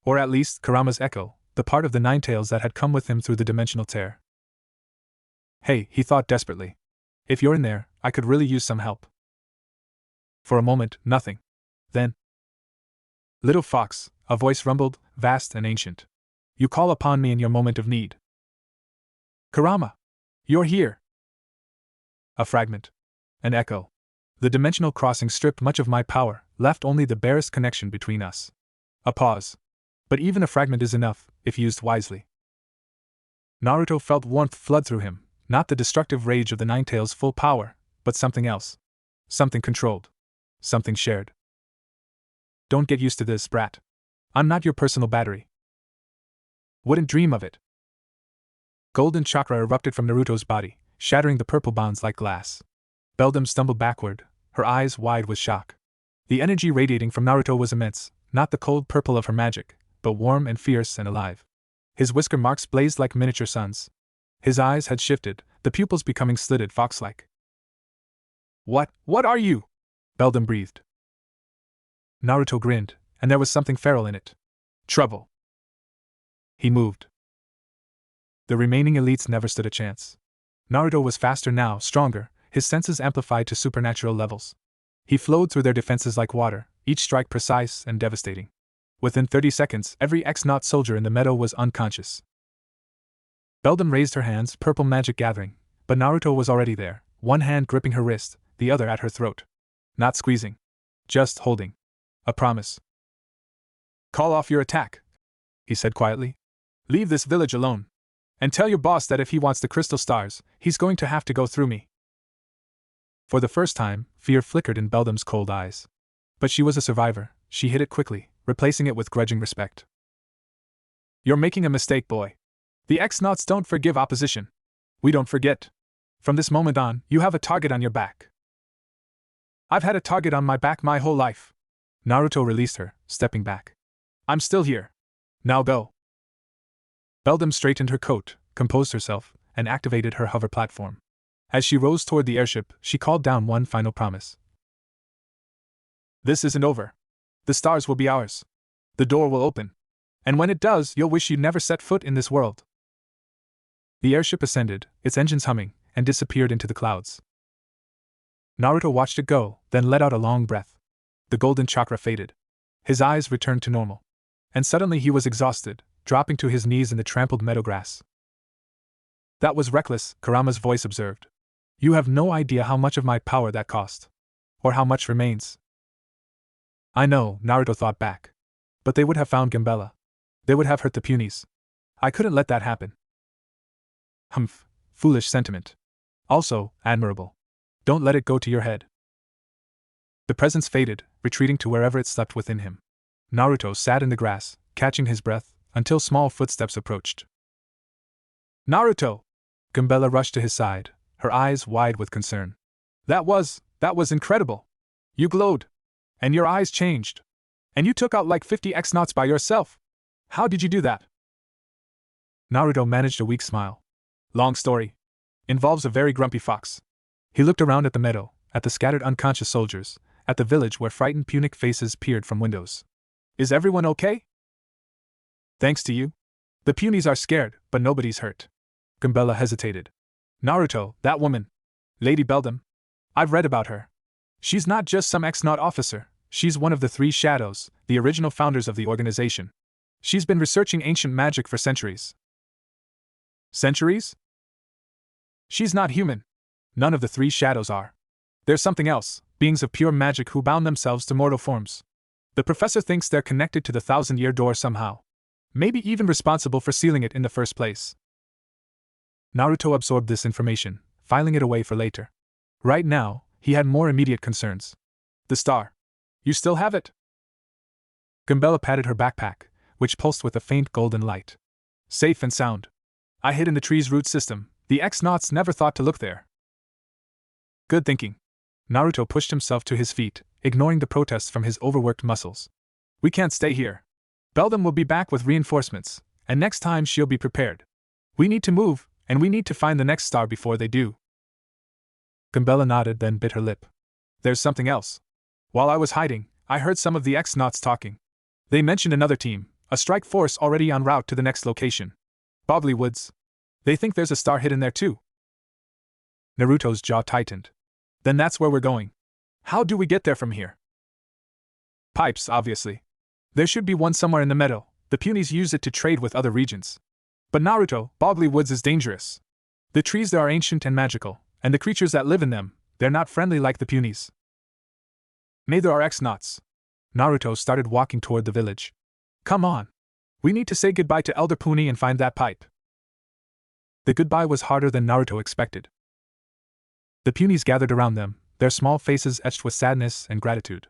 A: Or at least, Kurama's echo, the part of the Nine Tails that had come with him through the dimensional tear. Hey, he thought desperately. If you're in there, I could really use some help. For a moment, nothing. Then, little fox, a voice rumbled, vast and ancient. You call upon me in your moment of need. Kurama! You're here! A fragment. An echo. The dimensional crossing stripped much of my power, left only the barest connection between us. A pause. But even a fragment is enough, if used wisely. Naruto felt warmth flood through him, not the destructive rage of the Nine Tails' full power, but something else. Something controlled. Something shared. Don't get used to this, brat. I'm not your personal battery. Wouldn't dream of it. Golden chakra erupted from Naruto's body, shattering the purple bonds like glass. Beldam stumbled backward, her eyes wide with shock. The energy radiating from Naruto was immense, not the cold purple of her magic, but warm and fierce and alive. His whisker marks blazed like miniature suns. His eyes had shifted, the pupils becoming slitted fox-like. What are you? Beldam breathed. Naruto grinned, and there was something feral in it. Trouble. He moved. The remaining elites never stood a chance. Naruto was faster now, stronger, his senses amplified to supernatural levels. He flowed through their defenses like water, each strike precise and devastating. Within 30 seconds, every ex-naut soldier in the meadow was unconscious. Beldam raised her hands, purple magic gathering, but Naruto was already there, one hand gripping her wrist, the other at her throat. Not squeezing. Just holding. A promise. Call off your attack, he said quietly. Leave this village alone. And tell your boss that if he wants the crystal stars, he's going to have to go through me. For the first time, fear flickered in Beldam's cold eyes. But she was a survivor, she hid it quickly, replacing it with grudging respect. You're making a mistake, boy. The ex-nauts don't forgive opposition. We don't forget. From this moment on, you have a target on your back. I've had a target on my back my whole life. Naruto released her, stepping back. I'm still here. Now go. Beldam straightened her coat, composed herself, and activated her hover platform. As she rose toward the airship, she called down one final promise. This isn't over. The stars will be ours. The door will open. And when it does, you'll wish you'd never set foot in this world. The airship ascended, its engines humming, and disappeared into the clouds. Naruto watched it go, then let out a long breath. The golden chakra faded. His eyes returned to normal. And suddenly he was exhausted, dropping to his knees in the trampled meadow grass. That was reckless, Kurama's voice observed. You have no idea how much of my power that cost. Or how much remains. I know, Naruto thought back. But they would have found Gambella. They would have hurt the punies. I couldn't let that happen. Humph, foolish sentiment. Also, admirable. Don't let it go to your head. The presence faded, retreating to wherever it slept within him. Naruto sat in the grass, catching his breath, until small footsteps approached. Naruto! Gambella rushed to his side, her eyes wide with concern. That was incredible. You glowed. And your eyes changed. And you took out like 50 X-Nauts by yourself. How did you do that? Naruto managed a weak smile. Long story. Involves a very grumpy fox. He looked around at the meadow, at the scattered unconscious soldiers, at the village where frightened Punic faces peered from windows. Is everyone okay? Thanks to you. The punies are scared, but nobody's hurt. Gambella hesitated. Naruto, that woman. Lady Beldam. I've read about her. She's not just some X-Naut officer, she's one of the Three Shadows, the original founders of the organization. She's been researching ancient magic for centuries. Centuries? She's not human. None of the Three Shadows are. There's something else, beings of pure magic who bound themselves to mortal forms. The professor thinks they're connected to the Thousand-Year Door somehow. Maybe even responsible for sealing it in the first place. Naruto absorbed this information, filing it away for later. Right now, he had more immediate concerns. The star. You still have it? Gambella patted her backpack, which pulsed with a faint golden light. Safe and sound. I hid in the tree's root system. The X-Nauts never thought to look there. Good thinking. Naruto pushed himself to his feet, ignoring the protests from his overworked muscles. We can't stay here. Beldam will be back with reinforcements, and next time she'll be prepared. We need to move, and we need to find the next star before they do. Gambella nodded, then bit her lip. There's something else. While I was hiding, I heard some of the X-Nauts talking. They mentioned another team, a strike force already en route to the next location. Bobbly Woods. They think there's a star hidden there too. Naruto's jaw tightened. Then that's where we're going. How do we get there from here? Pipes, obviously. There should be one somewhere in the meadow. The punies use it to trade with other regions. But Naruto, Bobbly Woods is dangerous. The trees there are ancient and magical, and the creatures that live in them, they're not friendly like the punies. Neither are X-Nauts. Naruto started walking toward the village. Come on. We need to say goodbye to Elder Puni and find that pipe. The goodbye was harder than Naruto expected. The punies gathered around them, their small faces etched with sadness and gratitude.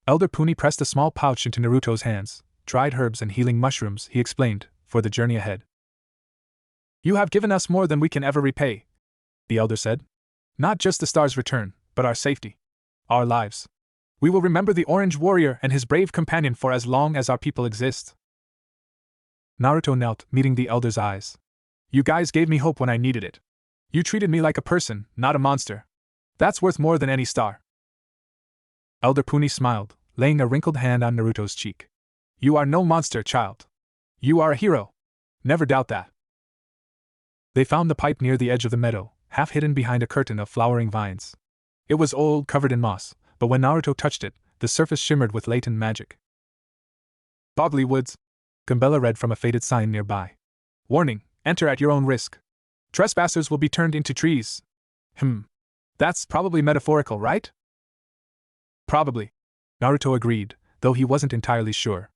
A: Elder Puni pressed a small pouch into Naruto's hands, dried herbs and healing mushrooms, he explained, for the journey ahead. You have given us more than we can ever repay, the elder said. Not just the star's return, but our safety. Our lives. We will remember the Orange Warrior and his brave companion for as long as our people exist. Naruto knelt, meeting the elder's eyes. You guys gave me hope when I needed it. You treated me like a person, not a monster. That's worth more than any star. Elder Puni smiled, laying a wrinkled hand on Naruto's cheek. You are no monster, child. You are a hero. Never doubt that. They found the pipe near the edge of the meadow, half hidden behind a curtain of flowering vines. It was old, covered in moss, but when Naruto touched it, the surface shimmered with latent magic. Bobbly Woods. Gambella read from a faded sign nearby. Warning, enter at your own risk. Trespassers will be turned into trees. That's probably metaphorical, right? Probably. Naruto agreed, though he wasn't entirely sure.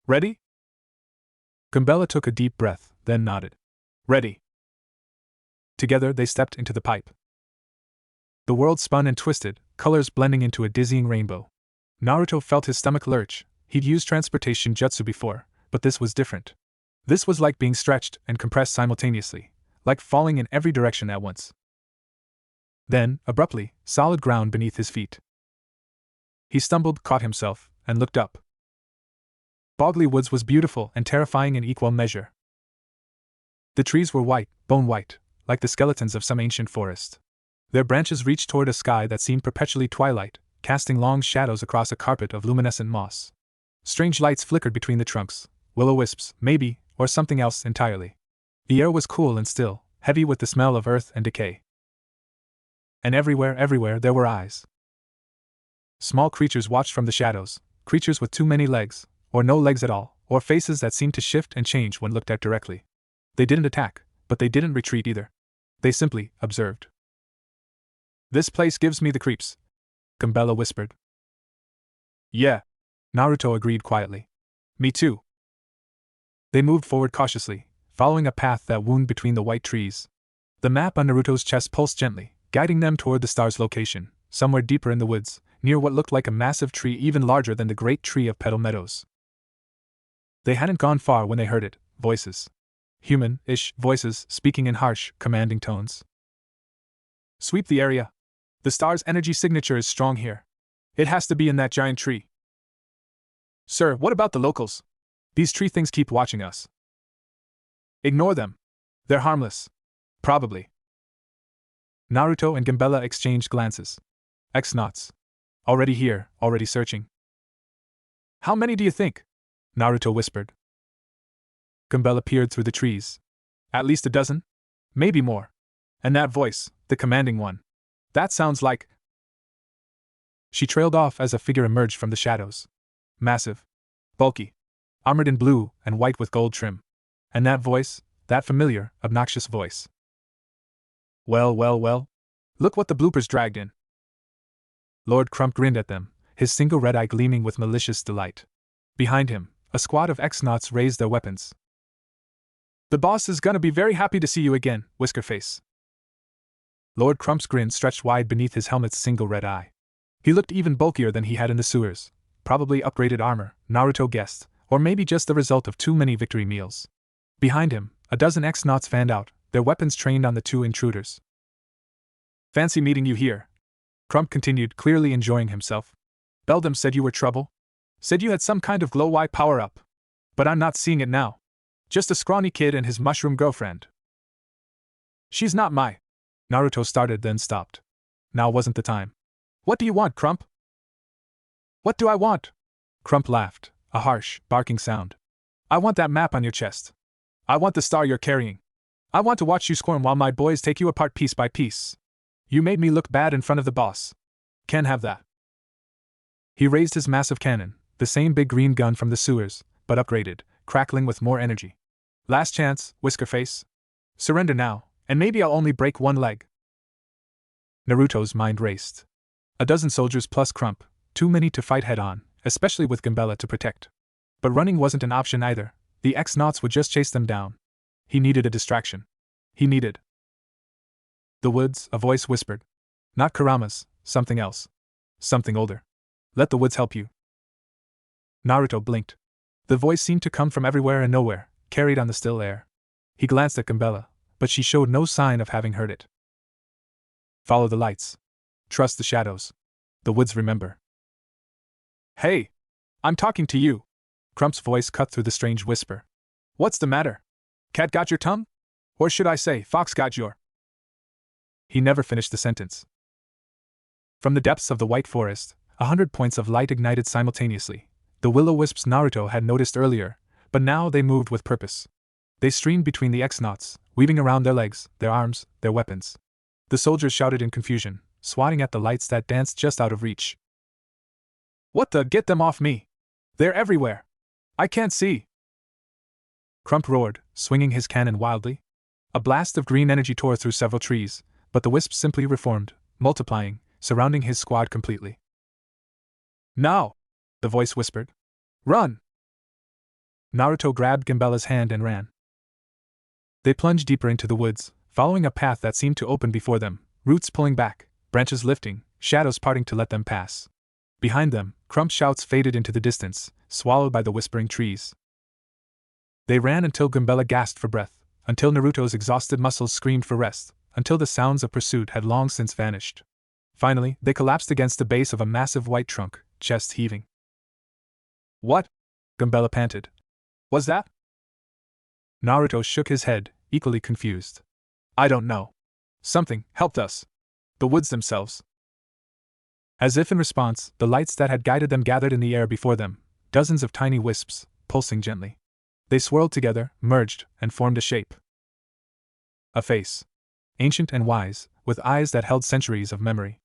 A: Ready? Gambella took a deep breath, then nodded. Ready. Together they stepped into the pipe. The world spun and twisted, colors blending into a dizzying rainbow. Naruto felt his stomach lurch. He'd used transportation jutsu before, but this was different. This was like being stretched and compressed simultaneously, like falling in every direction at once. Then, abruptly, solid ground beneath his feet. He stumbled, caught himself, and looked up. Boggly Woods was beautiful and terrifying in equal measure. The trees were white, bone white, like the skeletons of some ancient forest. Their branches reached toward a sky that seemed perpetually twilight, casting long shadows across a carpet of luminescent moss. Strange lights flickered between the trunks, will-o-wisps, maybe, or something else entirely. The air was cool and still, heavy with the smell of earth and decay. And everywhere there were eyes. Small creatures watched from the shadows, creatures with too many legs, or no legs at all, or faces that seemed to shift and change when looked at directly. They didn't attack, but they didn't retreat either. They simply observed. "This place gives me the creeps," Gambella whispered. "Yeah," Naruto agreed quietly. "Me too." They moved forward cautiously, following a path that wound between the white trees. The map on Naruto's chest pulsed gently, guiding them toward the star's location, somewhere deeper in the woods, near what looked like a massive tree even larger than the great tree of Petal Meadows. They hadn't gone far when they heard it, voices. Human-ish voices speaking in harsh, commanding tones. "Sweep the area. The star's energy signature is strong here. It has to be in that giant tree." "Sir, what about the locals? These tree things keep watching us." "Ignore them. They're harmless. Probably." Naruto and Gambella exchanged glances. X-Knots. Already here, already searching. "How many do you think?" Naruto whispered. Gambella peered through the trees. "At least a dozen? Maybe more. And that voice, the commanding one. That sounds like..." She trailed off as a figure emerged from the shadows. Massive. Bulky. Armored in blue and white with gold trim. And that voice, that familiar, obnoxious voice. Well. Look what the bloopers dragged in." Lord Crump grinned at them, his single red eye gleaming with malicious delight. Behind him, a squad of X-Knots raised their weapons. "The boss is gonna be very happy to see you again, Whiskerface." Lord Crump's grin stretched wide beneath his helmet's single red eye. He looked even bulkier than he had in the sewers, probably upgraded armor, Naruto guessed, or maybe just the result of too many victory meals. Behind him, a dozen X-Knots fanned out, their weapons trained on the two intruders. "Fancy meeting you here," Crump continued, clearly enjoying himself. "Beldam said you were trouble. Said you had some kind of glow-eye power-up. But I'm not seeing it now. Just a scrawny kid and his mushroom girlfriend." "She's not my..." Naruto started then stopped. Now wasn't the time. "What do you want, Crump?" "What do I want?" Crump laughed, a harsh, barking sound. "I want that map on your chest. I want the star you're carrying. I want to watch you squirm while my boys take you apart piece by piece. You made me look bad in front of the boss. Can't have that." He raised his massive cannon, the same big green gun from the sewers, but upgraded, crackling with more energy. "Last chance, Whiskerface. Surrender now, and maybe I'll only break one leg." Naruto's mind raced. A dozen soldiers plus Crump, too many to fight head-on, especially with Gambella to protect. But running wasn't an option either, the X-Knots would just chase them down. He needed a distraction. He needed... "The woods," a voice whispered. "Not Kurama's, something else. Something older. Let the woods help you." Naruto blinked. The voice seemed to come from everywhere and nowhere, carried on the still air. He glanced at Gambella, but she showed no sign of having heard it. "Follow the lights. Trust the shadows. The woods remember." "Hey! I'm talking to you!" Crump's voice cut through the strange whisper. "What's the matter? Cat got your tongue? Or should I say, fox got your..." He never finished the sentence. From the depths of the white forest, 100 points of light ignited simultaneously, the will-o-wisps Naruto had noticed earlier, but now they moved with purpose. They streamed between the X-Knots, weaving around their legs, their arms, their weapons. The soldiers shouted in confusion, swatting at the lights that danced just out of reach. "What the? Get them off me! They're everywhere! I can't see!" Crump roared, swinging his cannon wildly. A blast of green energy tore through several trees, but the wisps simply reformed, multiplying, surrounding his squad completely. "Now!" the voice whispered. "Run!" Naruto grabbed Gambella's hand and ran. They plunged deeper into the woods, following a path that seemed to open before them, roots pulling back, branches lifting, shadows parting to let them pass. Behind them, Crump's shouts faded into the distance, swallowed by the whispering trees. They ran until Gambella gasped for breath, until Naruto's exhausted muscles screamed for rest, until the sounds of pursuit had long since vanished. Finally, they collapsed against the base of a massive white trunk, chest heaving. "What?" Gambella panted. "Was that?" Naruto shook his head, equally confused. "I don't know. Something helped us. the woods themselves. As if in response, the lights that had guided them gathered in the air before them, dozens of tiny wisps, pulsing gently. They swirled together, merged, and formed a shape. A face. Ancient and wise, with eyes that held centuries of memory.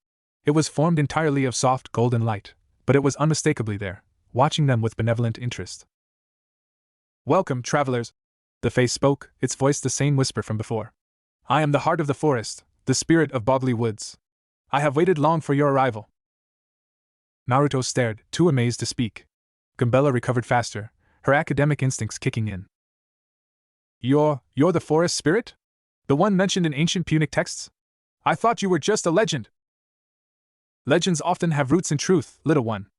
A: It was formed entirely of soft golden light, but it was unmistakably there, watching them with benevolent interest. "Welcome, travelers," the face spoke, its voice the same whisper from before. "I am the heart of the forest, the spirit of Bogly Woods. I have waited long for your arrival." Naruto stared, too amazed to speak. Gambella recovered faster, her academic instincts kicking in. You're the forest spirit? The one mentioned in ancient Punic texts? I thought you were just a legend." "Legends often have roots in truth, little one."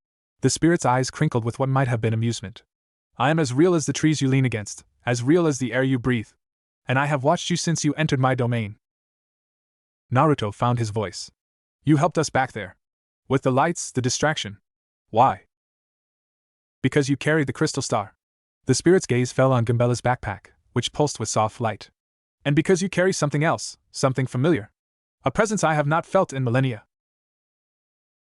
A: The spirit's eyes crinkled with what might have been amusement. "I am as real as the trees you lean against, as real as the air you breathe. And I have watched you since you entered my domain." Naruto found his voice. "You helped us back there. With the lights, the distraction. Why?" "Because you carried the crystal star." The spirit's gaze fell on Gambella's backpack, which pulsed with soft light. "And because you carry something else, something familiar. A presence I have not felt in millennia."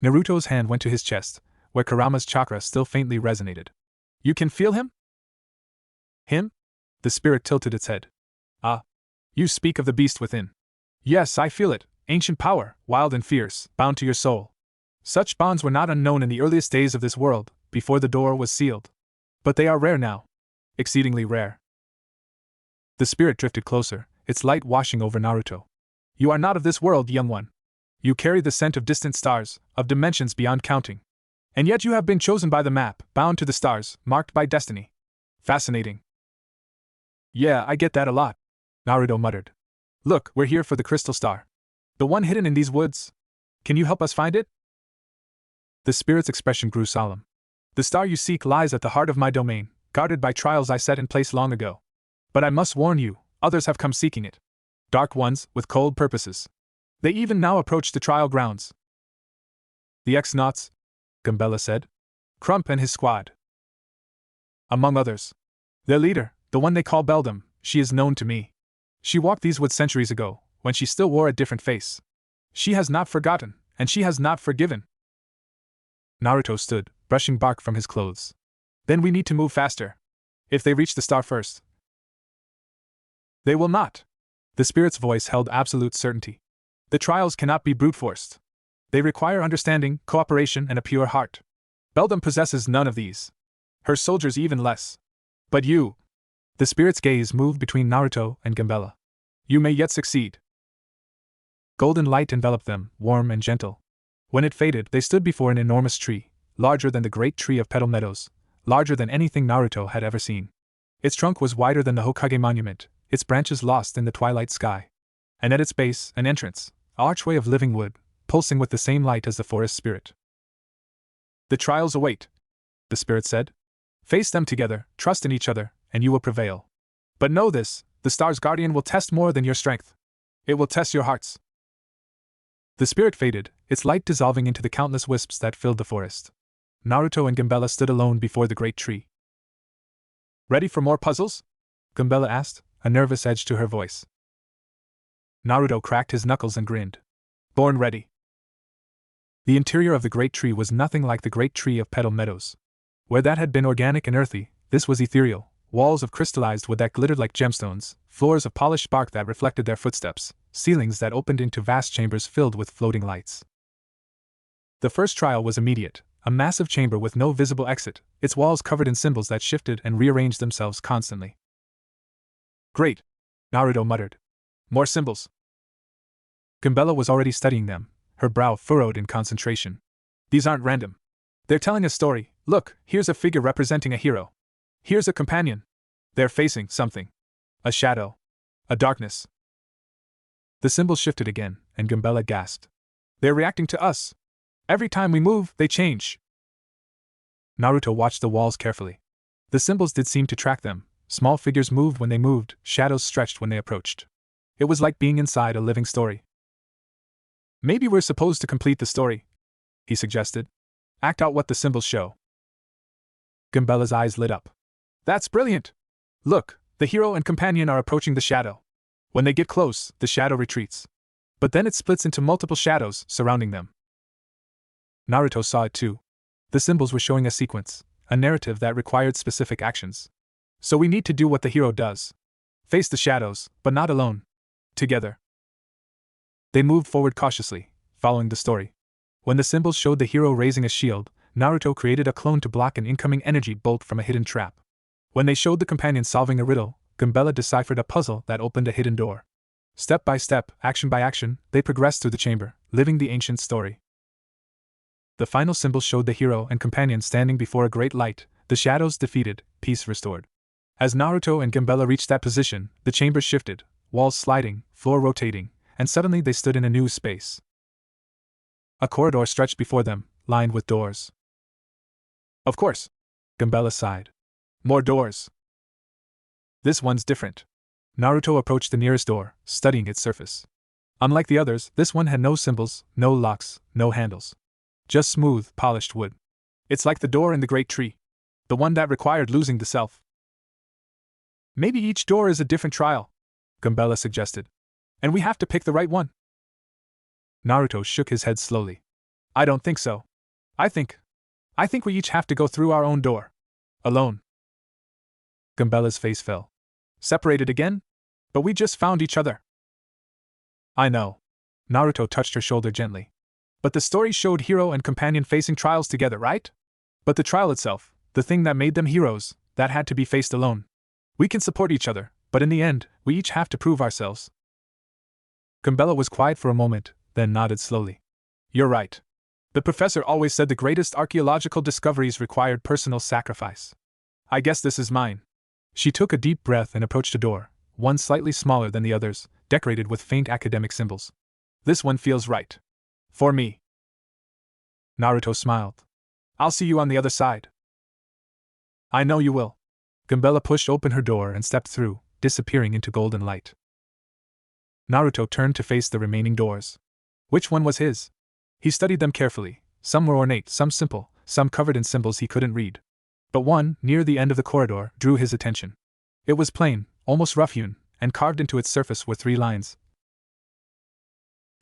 A: Naruto's hand went to his chest, where Kurama's chakra still faintly resonated. "You can feel him?" "Him?" The spirit tilted its head. "Ah. You speak of the beast within." "Yes, I feel it, ancient power, wild and fierce, bound to your soul. Such bonds were not unknown in the earliest days of this world, before the door was sealed. But they are rare now. Exceedingly rare." The spirit drifted closer, its light washing over Naruto. "You are not of this world, young one. You carry the scent of distant stars, of dimensions beyond counting. And yet you have been chosen by the map, bound to the stars, marked by destiny. Fascinating." "Yeah, I get that a lot," Naruto muttered. "Look, we're here for the crystal star. The one hidden in these woods. Can you help us find it?" The spirit's expression grew solemn. "The star you seek lies at the heart of my domain, guarded by trials I set in place long ago. But I must warn you, others have come seeking it. Dark ones, with cold purposes. They even now approach the trial grounds." "The X-Nauts?" Gambella said. "Crump and his squad. Among others. Their leader, the one they call Beldam, she is known to me. She walked these woods centuries ago, when she still wore a different face. She has not forgotten, and she has not forgiven." Naruto stood, brushing bark from his clothes. "Then we need to move faster. If they reach the star first." "They will not." The spirit's voice held absolute certainty. "The trials cannot be brute-forced. They require understanding, cooperation, and a pure heart. Beldam possesses none of these. Her soldiers even less. But you..." The spirit's gaze moved between Naruto and Gambella. "You may yet succeed." Golden light enveloped them, warm and gentle. When it faded, they stood before an enormous tree, larger than the great tree of Petal Meadows, larger than anything Naruto had ever seen. Its trunk was wider than the Hokage monument, its branches lost in the twilight sky. And at its base, an entrance, archway of living wood, pulsing with the same light as the forest spirit. "The trials await," the spirit said. "Face them together, trust in each other, and you will prevail. But know this, the star's guardian will test more than your strength. It will test your hearts." The spirit faded, its light dissolving into the countless wisps that filled the forest. Naruto and Gambella stood alone before the great tree. "Ready for more puzzles?" Gambella asked, a nervous edge to her voice. Naruto cracked his knuckles and grinned. "Born ready." The interior of the great tree was nothing like the great tree of Petal Meadows. Where that had been organic and earthy, this was ethereal, walls of crystallized wood that glittered like gemstones, floors of polished bark that reflected their footsteps, ceilings that opened into vast chambers filled with floating lights. The first trial was immediate, a massive chamber with no visible exit, its walls covered in symbols that shifted and rearranged themselves constantly. "Great," Naruto muttered. "More symbols." Gambella was already studying them, her brow furrowed in concentration. "These aren't random. They're telling a story. Look, here's a figure representing a hero. Here's a companion. They're facing something. A shadow. A darkness." The symbols shifted again, and Gambella gasped. "They're reacting to us. Every time we move, they change." Naruto watched the walls carefully. The symbols did seem to track them. Small figures moved when they moved, shadows stretched when they approached. It was like being inside a living story. "Maybe we're supposed to complete the story," he suggested. "Act out what the symbols show." Gambella's eyes lit up. "That's brilliant! Look, the hero and companion are approaching the shadow. When they get close, the shadow retreats. But then it splits into multiple shadows surrounding them. Naruto saw it too. The symbols were showing a sequence, a narrative that required specific actions. So we need to do what the hero does. Face the shadows, but not alone. Together. They moved forward cautiously, following the story. When the symbols showed the hero raising a shield, Naruto created a clone to block an incoming energy bolt from a hidden trap. When they showed the companion solving a riddle, Gambella deciphered a puzzle that opened a hidden door. Step by step, action by action, they progressed through the chamber, living the ancient story. The final symbol showed the hero and companion standing before a great light, the shadows defeated, peace restored. As Naruto and Gambella reached that position, the chamber shifted, walls sliding, floor rotating, and suddenly they stood in a new space. A corridor stretched before them, lined with doors. Of course. Gambella sighed. More doors. This one's different. Naruto approached the nearest door, studying its surface. Unlike the others, this one had no symbols, no locks, no handles. Just smooth, polished wood. It's like the door in the great tree. The one that required losing the self. Maybe each door is a different trial, Gambella suggested. And we have to pick the right one. Naruto shook his head slowly. I don't think so. I think we each have to go through our own door. Alone. Gambella's face fell. Separated again? But we just found each other. I know. Naruto touched her shoulder gently. But the story showed hero and companion facing trials together, right? But the trial itself, the thing that made them heroes, that had to be faced alone. We can support each other, but in the end, we each have to prove ourselves. Gambella was quiet for a moment, then nodded slowly. You're right. The professor always said the greatest archaeological discoveries required personal sacrifice. I guess this is mine. She took a deep breath and approached a door, one slightly smaller than the others, decorated with faint academic symbols. This one feels right. For me. Naruto smiled. I'll see you on the other side. I know you will. Gambella pushed open her door and stepped through, disappearing into golden light. Naruto turned to face the remaining doors. Which one was his? He studied them carefully. Some were ornate, some simple, some covered in symbols he couldn't read. But one, near the end of the corridor, drew his attention. It was plain, almost rough-hewn, and carved into its surface were 3 lines.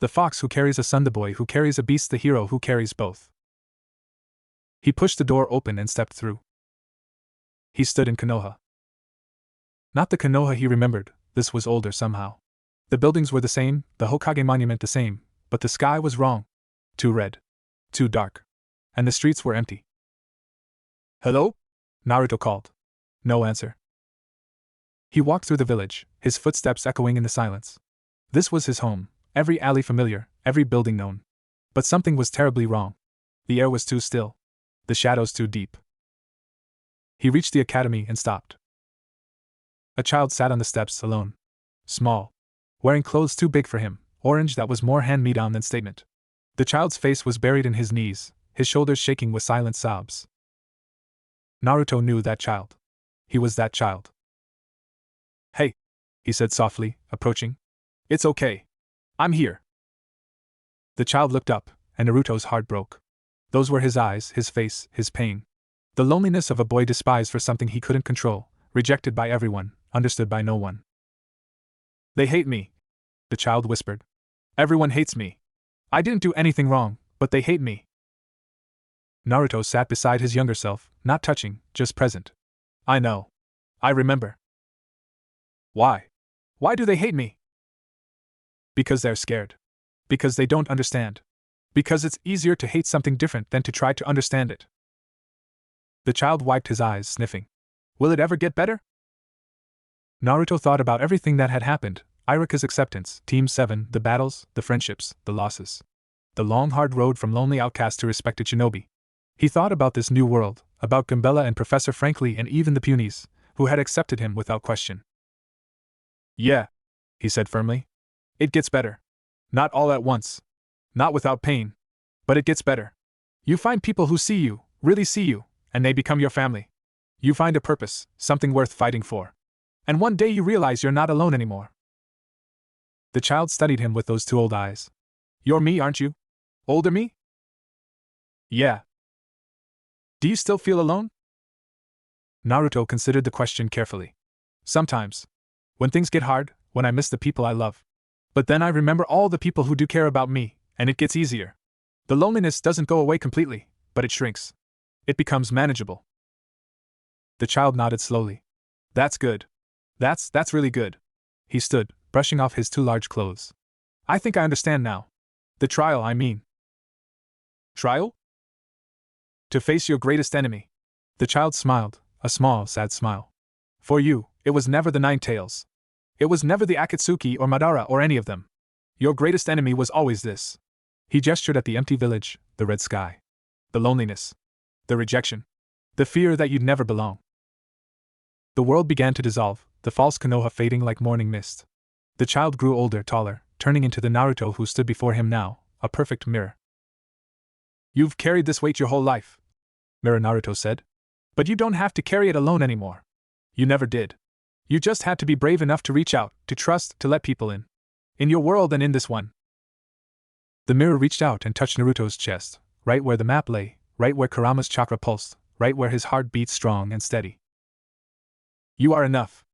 A: The fox who carries a son, the boy who carries a beast, the hero who carries both. He pushed the door open and stepped through. He stood in Konoha. Not the Konoha he remembered, this was older somehow. The buildings were the same, the Hokage monument the same, but the sky was wrong. Too red. Too dark. And the streets were empty. Hello? Naruto called. No answer. He walked through the village, his footsteps echoing in the silence. This was his home, every alley familiar, every building known. But something was terribly wrong. The air was too still. The shadows too deep. He reached the academy and stopped. A child sat on the steps alone. Small. Wearing clothes too big for him, orange that was more hand-me-down than statement. The child's face was buried in his knees, his shoulders shaking with silent sobs. Naruto knew that child. He was that child. Hey, he said softly, approaching. It's okay. I'm here. The child looked up, and Naruto's heart broke. Those were his eyes, his face, his pain. The loneliness of a boy despised for something he couldn't control, rejected by everyone, understood by no one. They hate me, the child whispered. Everyone hates me. I didn't do anything wrong, but they hate me. Naruto sat beside his younger self, not touching, just present. I know. I remember. Why? Why do they hate me? Because they're scared. Because they don't understand. Because it's easier to hate something different than to try to understand it. The child wiped his eyes, sniffing. Will it ever get better? Naruto thought about everything that had happened, Irika's acceptance, Team 7, the battles, the friendships, the losses. The long hard road from lonely outcast to respected shinobi. He thought about this new world, about Gambella and Professor Frankly and even the Punies, who had accepted him without question. Yeah, he said firmly. It gets better. Not all at once. Not without pain. But it gets better. You find people who see you, really see you, and they become your family. You find a purpose, something worth fighting for. And one day you realize you're not alone anymore. The child studied him with those 2 old eyes. You're me, aren't you? Older me? Yeah. Do you still feel alone? Naruto considered the question carefully. Sometimes. When things get hard, when I miss the people I love. But then I remember all the people who do care about me, and it gets easier. The loneliness doesn't go away completely, but it shrinks. It becomes manageable. The child nodded slowly. That's good. That's really good. He stood, brushing off his too large clothes. I think I understand now. The trial, I mean. Trial? To face your greatest enemy. The child smiled, a small, sad smile. For you, it was never the Nine Tails. It was never the Akatsuki or Madara or any of them. Your greatest enemy was always this. He gestured at the empty village, the red sky. The loneliness. The rejection. The fear that you'd never belong. The world began to dissolve, the false Konoha fading like morning mist. The child grew older, taller, turning into the Naruto who stood before him now, a perfect mirror. You've carried this weight your whole life, Mirror Naruto said. But you don't have to carry it alone anymore. You never did. You just had to be brave enough to reach out, to trust, to let people in. In your world and in this one. The mirror reached out and touched Naruto's chest, right where the map lay, right where Kurama's chakra pulsed, right where his heart beat strong and steady. You are enough.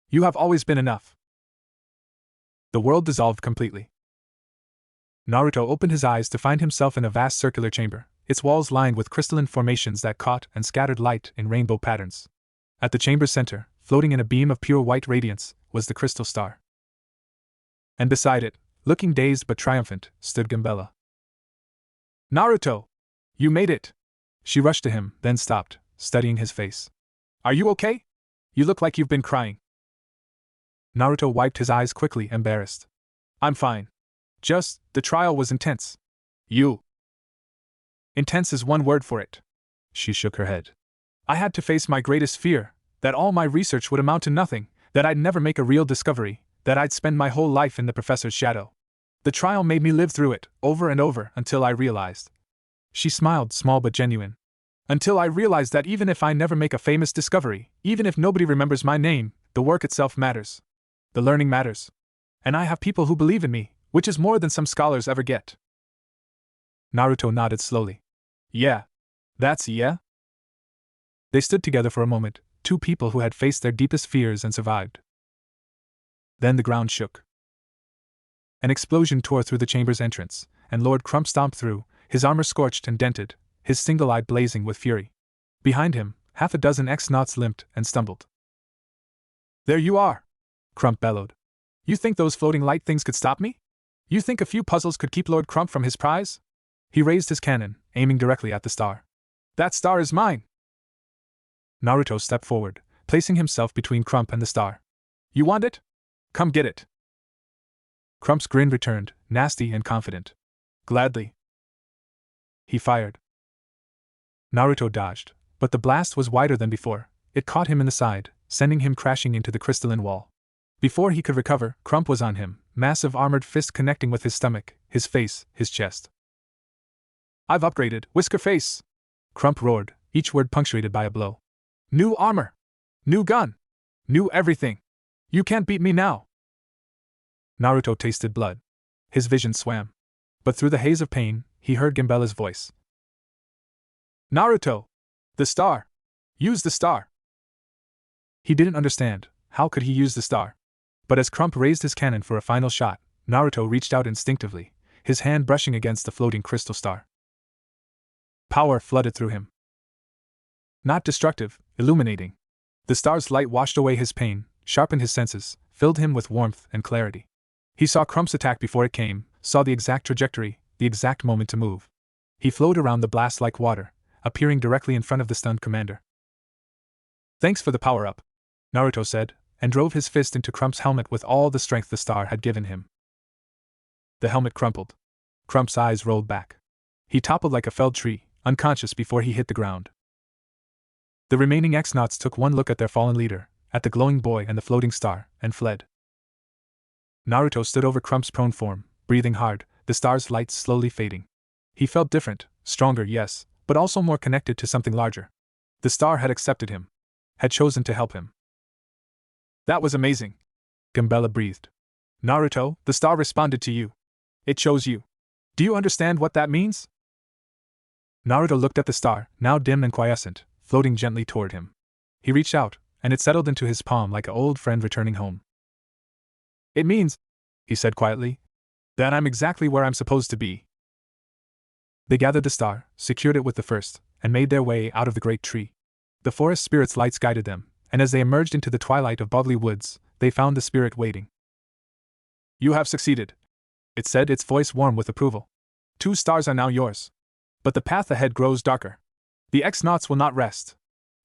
A: You have always been enough. The world dissolved completely. Naruto opened his eyes to find himself in a vast circular chamber, its walls lined with crystalline formations that caught and scattered light in rainbow patterns. At the chamber's center, floating in a beam of pure white radiance, was the crystal star. And beside it, looking dazed but triumphant, stood Gambella. Naruto! You made it! She rushed to him, then stopped, studying his face. Are you okay? You look like you've been crying. Naruto wiped his eyes quickly, embarrassed. I'm fine. Just, the trial was intense. You. Intense is one word for it. She shook her head. I had to face my greatest fear, that all my research would amount to nothing, that I'd never make a real discovery, that I'd spend my whole life in the professor's shadow. The trial made me live through it, over and over, until I realized. She smiled, small but genuine. Until I realized that even if I never make a famous discovery, even if nobody remembers my name, the work itself matters. The learning matters. And I have people who believe in me, which is more than some scholars ever get. Naruto nodded slowly. Yeah. That's yeah? They stood together for a moment, two people who had faced their deepest fears and survived. Then the ground shook. An explosion tore through the chamber's entrance, and Lord Crump stomped through, his armor scorched and dented, his single eye blazing with fury. Behind him, half a dozen ex-nauts limped and stumbled. There you are! Crump bellowed. You think those floating light things could stop me? You think a few puzzles could keep Lord Crump from his prize? He raised his cannon, aiming directly at the star. That star is mine! Naruto stepped forward, placing himself between Crump and the star. You want it? Come get it! Crump's grin returned, nasty and confident. Gladly. He fired. Naruto dodged, but the blast was wider than before. It caught him in the side, sending him crashing into the crystalline wall. Before he could recover, Crump was on him, massive armored fist connecting with his stomach, his face, his chest. I've upgraded, Whisker Face! Crump roared, each word punctuated by a blow. New armor! New gun! New everything! You can't beat me now! Naruto tasted blood. His vision swam. But through the haze of pain, he heard Gambella's voice. Naruto! The star! Use the star! He didn't understand. How could he use the star? But as Crump raised his cannon for a final shot, Naruto reached out instinctively, his hand brushing against the floating crystal star. Power flooded through him. Not destructive, illuminating. The star's light washed away his pain, sharpened his senses, filled him with warmth and clarity. He saw Crump's attack before it came, saw the exact trajectory, the exact moment to move. He flowed around the blast like water, appearing directly in front of the stunned commander. Thanks for the power-up, Naruto said, and drove his fist into Crump's helmet with all the strength the star had given him. The helmet crumpled. Crump's eyes rolled back. He toppled like a felled tree, unconscious before he hit the ground. The remaining ex-nauts took one look at their fallen leader, at the glowing boy and the floating star, and fled. Naruto stood over Crump's prone form, breathing hard, the star's light slowly fading. He felt different, stronger, yes, but also more connected to something larger. The star had accepted him, had chosen to help him. That was amazing, Gambella breathed. Naruto, the star responded to you. It chose you. Do you understand what that means? Naruto looked at the star, now dim and quiescent, floating gently toward him. He reached out, and it settled into his palm like an old friend returning home. It means, he said quietly, Then I'm exactly where I'm supposed to be. They gathered the star, secured it with the first, and made their way out of the great tree. The forest spirit's lights guided them, and as they emerged into the twilight of Bogly Woods, they found the spirit waiting. You have succeeded, it said, its voice warm with approval. 2 stars are now yours. But the path ahead grows darker. The X-Nauts will not rest.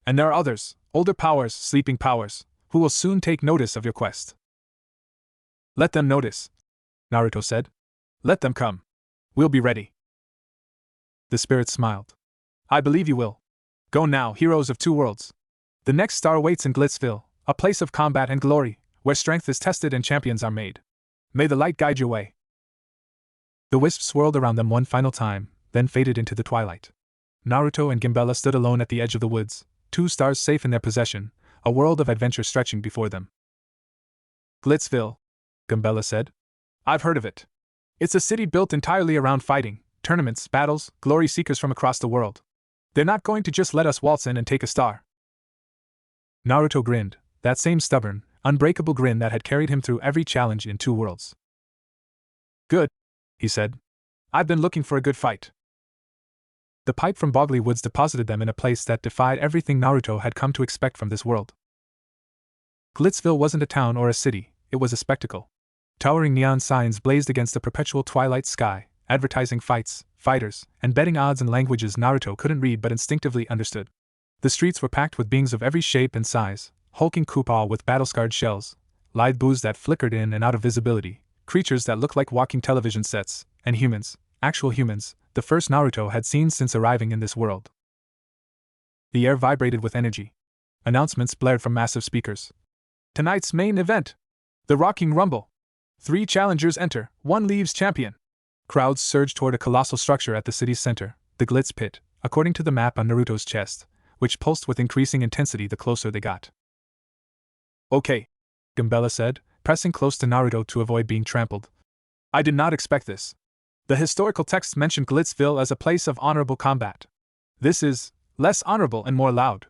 A: And there are others, older powers, sleeping powers, who will soon take notice of your quest. Let them notice, Naruto said. Let them come. We'll be ready. The spirit smiled. I believe you will. Go now, heroes of 2 worlds. The next star awaits in Glitzville, a place of combat and glory, where strength is tested and champions are made. May the light guide your way. The wisp swirled around them one final time, then faded into the twilight. Naruto and Gimbella stood alone at the edge of the woods, 2 stars safe in their possession, a world of adventure stretching before them. Glitzville, Gimbella said. I've heard of it. It's a city built entirely around fighting, tournaments, battles, glory seekers from across the world. They're not going to just let us waltz in and take a star. Naruto grinned, that same stubborn, unbreakable grin that had carried him through every challenge in 2 worlds. Good, he said. I've been looking for a good fight. The pipe from Bogly Woods deposited them in a place that defied everything Naruto had come to expect from this world. Glitzville wasn't a town or a city, it was a spectacle. Towering neon signs blazed against the perpetual twilight sky, advertising fights, fighters, and betting odds in languages Naruto couldn't read but instinctively understood. The streets were packed with beings of every shape and size, hulking Koopa with battle-scarred shells, lithe boos that flickered in and out of visibility, creatures that looked like walking television sets, and humans, actual humans, the first Naruto had seen since arriving in this world. The air vibrated with energy. Announcements blared from massive speakers. Tonight's main event! The Rocking Rumble! 3 challengers enter, 1 leaves champion. Crowds surged toward a colossal structure at the city's center, the Glitz Pit, according to the map on Naruto's chest, which pulsed with increasing intensity the closer they got. Okay, Gimbella said, pressing close to Naruto to avoid being trampled. I did not expect this. The historical texts mentioned Glitzville as a place of honorable combat. This is less honorable and more loud.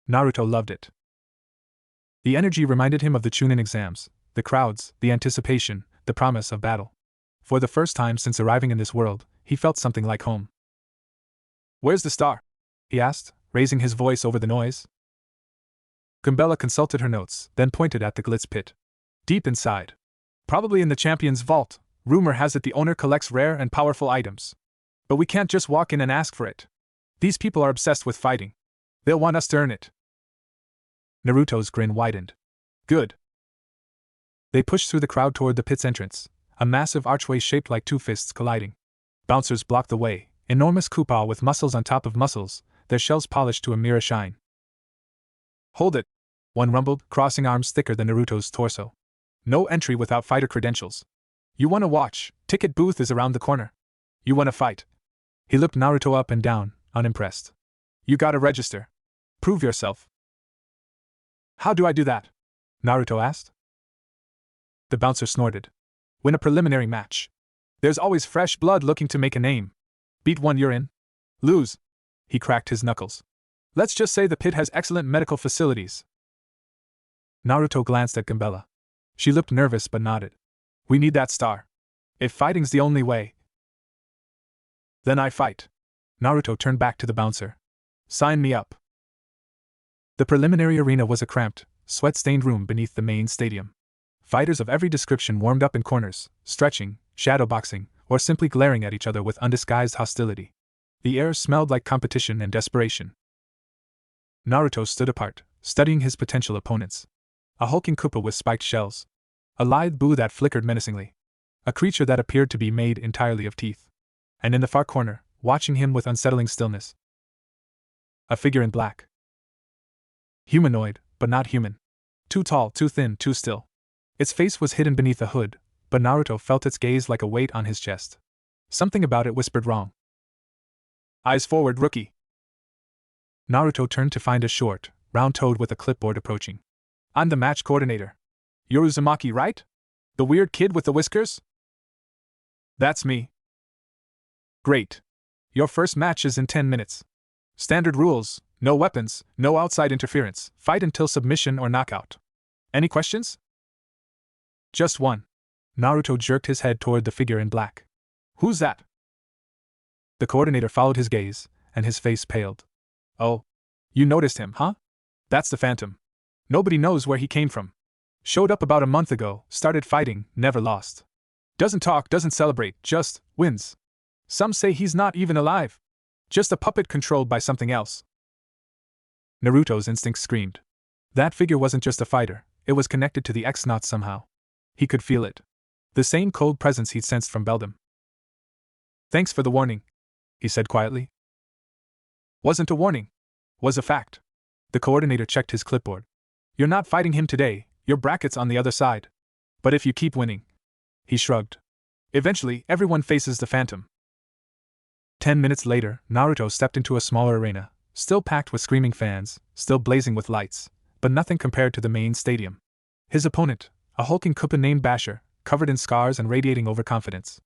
A: Naruto loved it. The energy reminded him of the Chunin exams, the crowds, the anticipation, the promise of battle. For the first time since arriving in this world, he felt something like home. Where's the star? He asked, raising his voice over the noise. Gimbella consulted her notes, then pointed at the Glitz Pit. Deep inside. Probably in the champion's vault. Rumor has it the owner collects rare and powerful items. But we can't just walk in and ask for it. These people are obsessed with fighting. They'll want us to earn it. Naruto's grin widened. Good. They pushed through the crowd toward the pit's entrance, a massive archway shaped like 2 fists colliding. Bouncers blocked the way, enormous Koopa with muscles on top of muscles, their shells polished to a mirror shine. Hold it, one rumbled, crossing arms thicker than Naruto's torso. No entry without fighter credentials. You want to watch, ticket booth is around the corner. You want to fight. He looked Naruto up and down, unimpressed. You gotta register. Prove yourself. How do I do that? Naruto asked. The bouncer snorted. Win a preliminary match. There's always fresh blood looking to make a name. Beat 1, you're in. Lose. He cracked his knuckles. Let's just say the pit has excellent medical facilities. Naruto glanced at Gimbella. She looked nervous but nodded. We need that star. If fighting's the only way, then I fight. Naruto turned back to the bouncer. Sign me up. The preliminary arena was a cramped, sweat-stained room beneath the main stadium. Fighters of every description warmed up in corners, stretching, shadowboxing, or simply glaring at each other with undisguised hostility. The air smelled like competition and desperation. Naruto stood apart, studying his potential opponents. A hulking Koopa with spiked shells. A lithe boo that flickered menacingly. A creature that appeared to be made entirely of teeth. And in the far corner, watching him with unsettling stillness, a figure in black. Humanoid, but not human. Too tall, too thin, too still. Its face was hidden beneath a hood, but Naruto felt its gaze like a weight on his chest. Something about it whispered wrong. Eyes forward, rookie. Naruto turned to find a short, round toad with a clipboard approaching. I'm the match coordinator. You're Uzumaki, right? The weird kid with the whiskers? That's me. Great. Your first match is in 10 minutes. Standard rules, no weapons, no outside interference, fight until submission or knockout. Any questions? Just one. Naruto jerked his head toward the figure in black. Who's that? The coordinator followed his gaze, and his face paled. Oh. You noticed him, huh? That's the Phantom. Nobody knows where he came from. Showed up about a month ago, started fighting, never lost. Doesn't talk, doesn't celebrate, just wins. Some say he's not even alive. Just a puppet controlled by something else. Naruto's instincts screamed. That figure wasn't just a fighter, it was connected to the X-Nauts somehow. He could feel it. The same cold presence he'd sensed from Beldam. Thanks for the warning, he said quietly. Wasn't a warning. Was a fact. The coordinator checked his clipboard. You're not fighting him today, your bracket's on the other side. But if you keep winning. He shrugged. Eventually, everyone faces the Phantom. 10 minutes later, Naruto stepped into a smaller arena, still packed with screaming fans, still blazing with lights, but nothing compared to the main stadium. His opponent, a hulking Koopa named Basher, covered in scars and radiating overconfidence.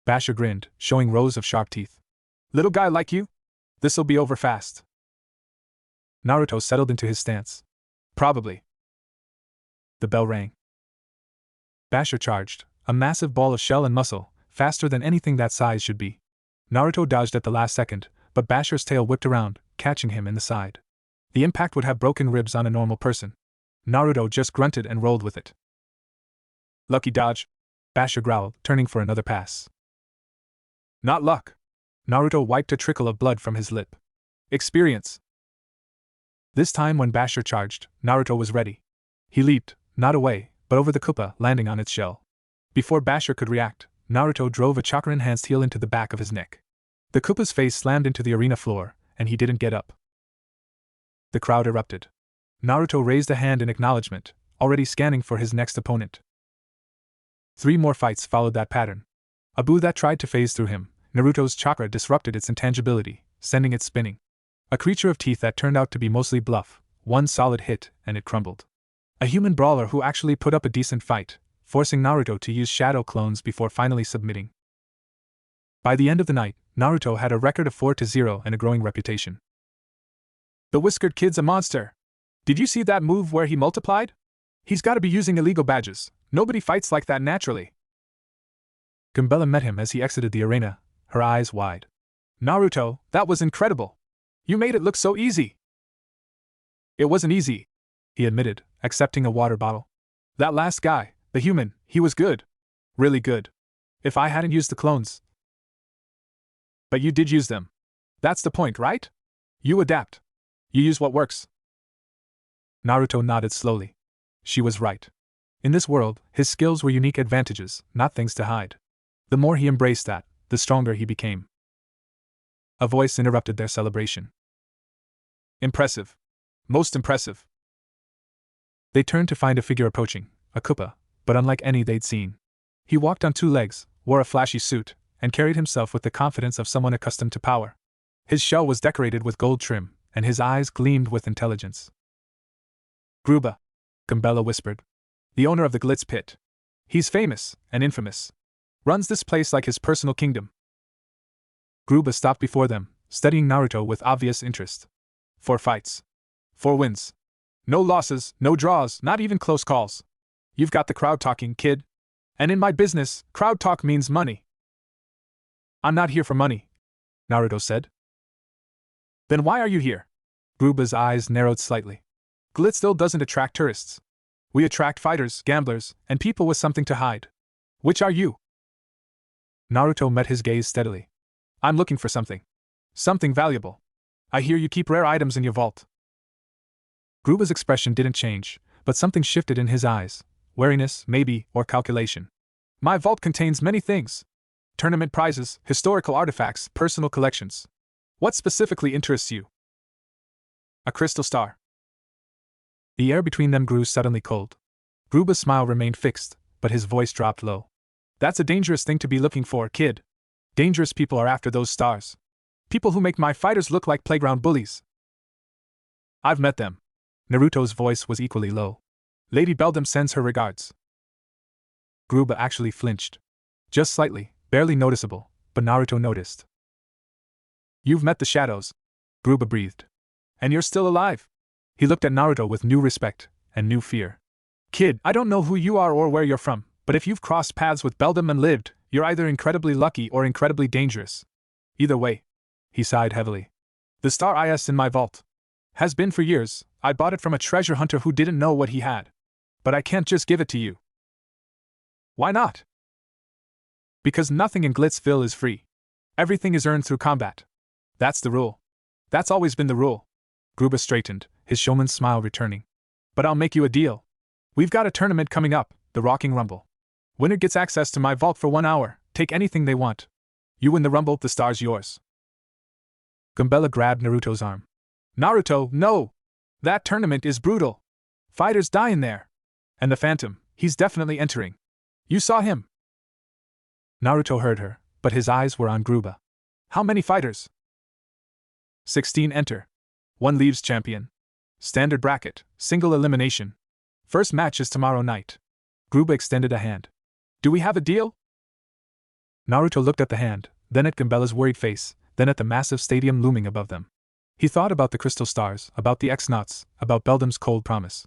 A: Basher grinned, showing rows of sharp teeth. Little guy like you? This'll be over fast. Naruto settled into his stance. Probably. The bell rang. Basher charged, a massive ball of shell and muscle, faster than anything that size should be. Naruto dodged at the last second, but Basher's tail whipped around, catching him in the side. The impact would have broken ribs on a normal person. Naruto just grunted and rolled with it. Lucky dodge, Basher growled, turning for another pass. Not luck. Naruto wiped a trickle of blood from his lip. Experience. This time when Basher charged, Naruto was ready. He leaped, not away, but over the Koopa, landing on its shell. Before Basher could react, Naruto drove a chakra-enhanced heel into the back of his neck. The Koopa's face slammed into the arena floor, and he didn't get up. The crowd erupted. Naruto raised a hand in acknowledgement, already scanning for his next opponent. 3 more fights followed that pattern. A boo that tried to phase through him, Naruto's chakra disrupted its intangibility, sending it spinning. A creature of teeth that turned out to be mostly bluff, one solid hit, and it crumbled. A human brawler who actually put up a decent fight, forcing Naruto to use shadow clones before finally submitting. By the end of the night, Naruto had a record of 4-0 and a growing reputation. The whiskered kid's a monster. Did you see that move where he multiplied? He's gotta be using illegal badges. Nobody fights like that naturally. Gumbella met him as he exited the arena, her eyes wide. Naruto, that was incredible. You made it look so easy. It wasn't easy, he admitted, accepting a water bottle. That last guy, the human, he was good. Really good. If I hadn't used the clones. But you did use them. That's the point, right? You adapt. You use what works. Naruto nodded slowly. She was right. In this world, his skills were unique advantages, not things to hide. The more he embraced that, the stronger he became. A voice interrupted their celebration. Impressive. Most impressive. They turned to find a figure approaching, a Koopa, but unlike any they'd seen. He walked on 2 legs, wore a flashy suit, and carried himself with the confidence of someone accustomed to power. His shell was decorated with gold trim, and his eyes gleamed with intelligence. Gruba, Gumbella whispered. The owner of the Glitz Pit. He's famous and infamous. Runs this place like his personal kingdom. Gruba stopped before them, studying Naruto with obvious interest. 4 fights. 4 wins. No losses, no draws, not even close calls. You've got the crowd talking, kid. And in my business, crowd talk means money. I'm not here for money, Naruto said. Then why are you here? Gruba's eyes narrowed slightly. Glitz still doesn't attract tourists. We attract fighters, gamblers, and people with something to hide. Which are you? Naruto met his gaze steadily. I'm looking for something. Something valuable. I hear you keep rare items in your vault. Gruba's expression didn't change, but something shifted in his eyes. Wariness, maybe, or calculation. My vault contains many things. Tournament prizes, historical artifacts, personal collections. What specifically interests you? A crystal star. The air between them grew suddenly cold. Gruba's smile remained fixed, but his voice dropped low. That's a dangerous thing to be looking for, kid. Dangerous people are after those stars. People who make my fighters look like playground bullies. I've met them. Naruto's voice was equally low. Lady Beldam sends her regards. Gruba actually flinched. Just slightly, barely noticeable, but Naruto noticed. You've met the shadows, Gruba breathed. And you're still alive. He looked at Naruto with new respect and new fear. Kid, I don't know who you are or where you're from, But if you've crossed paths with Beldam and lived, you're either incredibly lucky or incredibly dangerous. Either way. He sighed heavily. The star is in my vault. Has been for years. I bought it from a treasure hunter who didn't know what he had. But I can't just give it to you. Why not? Because nothing in Glitzville is free. Everything is earned through combat. That's the rule. That's always been the rule. Gruba straightened, his showman's smile returning. But I'll make you a deal. We've got a tournament coming up, the Rocking Rumble. Winner gets access to my vault for 1 hour, take anything they want. You win the rumble, the star's yours. Gumbella grabbed Naruto's arm. Naruto, no! That tournament is brutal. Fighters die in there. And the Phantom, he's definitely entering. You saw him. Naruto heard her, but his eyes were on Gruba. How many fighters? 16 enter. 1 leaves champion. Standard bracket, single elimination. First match is tomorrow night. Gruba extended a hand. Do we have a deal? Naruto looked at the hand, then at Gumbella's worried face, then at the massive stadium looming above them. He thought about the crystal stars, about the X-Nauts, about Beldam's cold promise.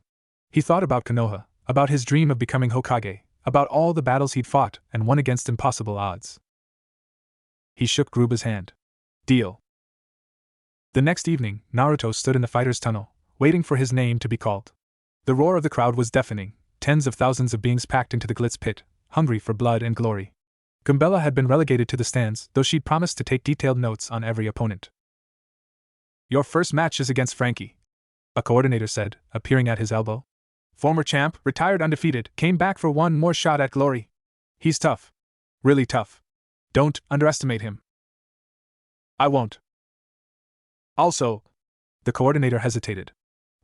A: He thought about Konoha, about his dream of becoming Hokage, about all the battles he'd fought and won against impossible odds. He shook Gruba's hand. Deal. The next evening, Naruto stood in the fighter's tunnel, waiting for his name to be called. The roar of the crowd was deafening, tens of thousands of beings packed into the Glitz pit, hungry for blood and glory. Gumbella had been relegated to the stands, though she'd promised to take detailed notes on every opponent. Your first match is against Frankie, a coordinator said, appearing at his elbow. Former champ, retired undefeated, came back for one more shot at glory. He's tough. Really tough. Don't underestimate him. I won't. Also, the coordinator hesitated.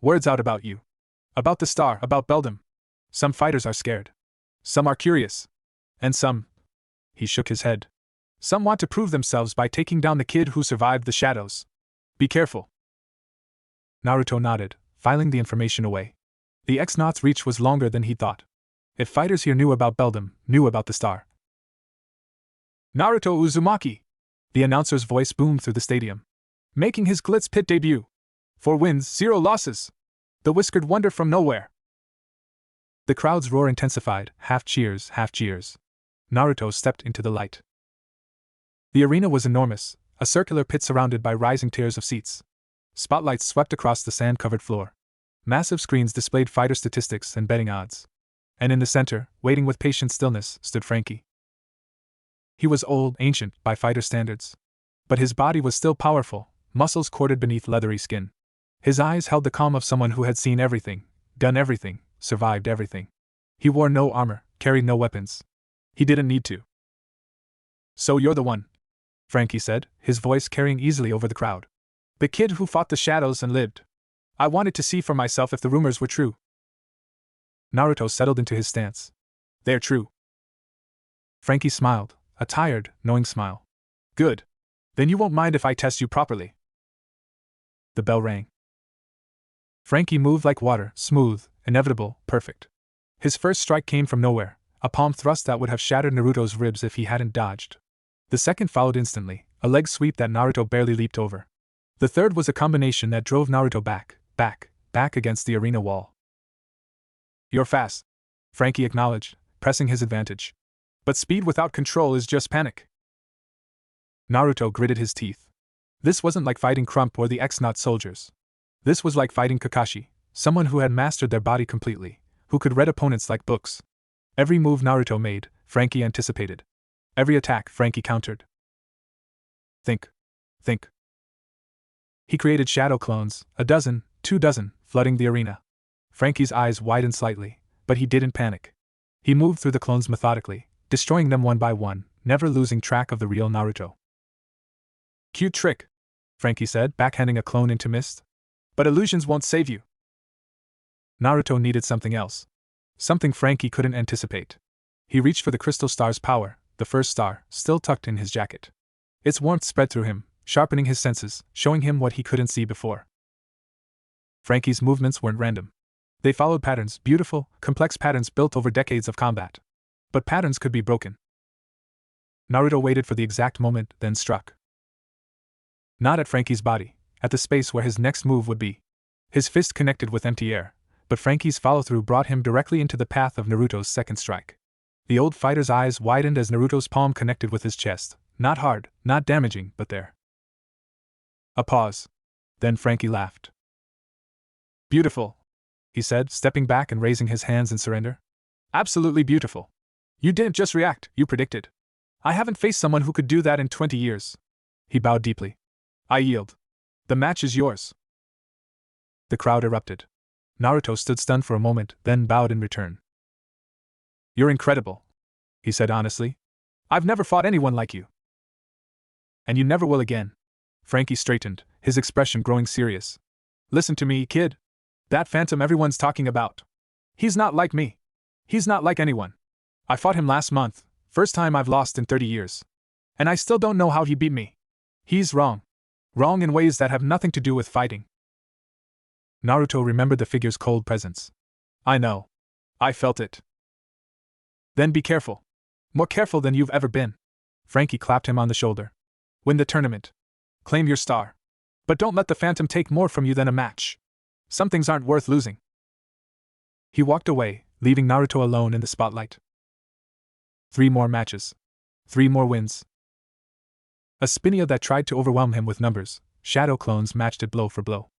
A: Word's out about you. About the star, about Beldam. Some fighters are scared. Some are curious. And some. He shook his head. Some want to prove themselves by taking down the kid who survived the shadows. Be careful. Naruto nodded, filing the information away. The X-Naut's reach was longer than he thought. If fighters here knew about Beldam, knew about the star. Naruto Uzumaki! The announcer's voice boomed through the stadium. Making his Glitz Pit debut. 4 wins, 0 losses. The whiskered wonder from nowhere. The crowd's roar intensified, half cheers, half jeers. Naruto stepped into the light. The arena was enormous, a circular pit surrounded by rising tiers of seats. Spotlights swept across the sand-covered floor. Massive screens displayed fighter statistics and betting odds. And in the center, waiting with patient stillness, stood Frankie. He was old, ancient, by fighter standards. But his body was still powerful, muscles corded beneath leathery skin. His eyes held the calm of someone who had seen everything, done everything, survived everything. He wore no armor, carried no weapons. He didn't need to. So you're the one, Frankie said, his voice carrying easily over the crowd. The kid who fought the shadows and lived. I wanted to see for myself if the rumors were true. Naruto settled into his stance. They're true. Frankie smiled, a tired, knowing smile. Good. Then you won't mind if I test you properly. The bell rang. Frankie moved like water, smooth, inevitable, perfect. His first strike came from nowhere, a palm thrust that would have shattered Naruto's ribs if he hadn't dodged. The second followed instantly, a leg sweep that Naruto barely leaped over. The third was a combination that drove Naruto back against the arena wall. You're fast, Frankie acknowledged, pressing his advantage. But speed without control is just panic. Naruto gritted his teeth. This wasn't like fighting Crump or the X-Naut soldiers. This was like fighting Kakashi, someone who had mastered their body completely, who could read opponents like books. Every move Naruto made, Frankie anticipated. Every attack, Frankie countered. Think. He created shadow clones, 12, 2 dozen, flooding the arena. Frankie's eyes widened slightly, but he didn't panic. He moved through the clones methodically, destroying them one by one, never losing track of the real Naruto. Cute trick, Frankie said, backhanding a clone into mist. But illusions won't save you. Naruto needed something else. Something Frankie couldn't anticipate. He reached for the crystal star's power, the first star, still tucked in his jacket. Its warmth spread through him, sharpening his senses, showing him what he couldn't see before. Frankie's movements weren't random. They followed patterns, beautiful, complex patterns built over decades of combat. But patterns could be broken. Naruto waited for the exact moment, then struck. Not at Frankie's body, at the space where his next move would be. His fist connected with empty air, but Frankie's follow-through brought him directly into the path of Naruto's second strike. The old fighter's eyes widened as Naruto's palm connected with his chest. Not hard, not damaging, but there. A pause. Then Frankie laughed. Beautiful, he said, stepping back and raising his hands in surrender. Absolutely beautiful. You didn't just react, you predicted. I haven't faced someone who could do that in 20 years. He bowed deeply. I yield. The match is yours. The crowd erupted. Naruto stood stunned for a moment, then bowed in return. You're incredible, he said honestly. I've never fought anyone like you. And you never will again. Frankie straightened, his expression growing serious. Listen to me, kid. That phantom everyone's talking about. He's not like me. He's not like anyone. I fought him last month, first time I've lost in 30 years. And I still don't know how he beat me. He's wrong. Wrong in ways that have nothing to do with fighting. Naruto remembered the figure's cold presence. I know. I felt it. Then be careful. More careful than you've ever been. Frankie clapped him on the shoulder. Win the tournament. Claim your star. But don't let the phantom take more from you than a match. Some things aren't worth losing. He walked away, leaving Naruto alone in the spotlight. 3 more matches. 3 more wins. A Spinia that tried to overwhelm him with numbers, shadow clones matched it blow for blow.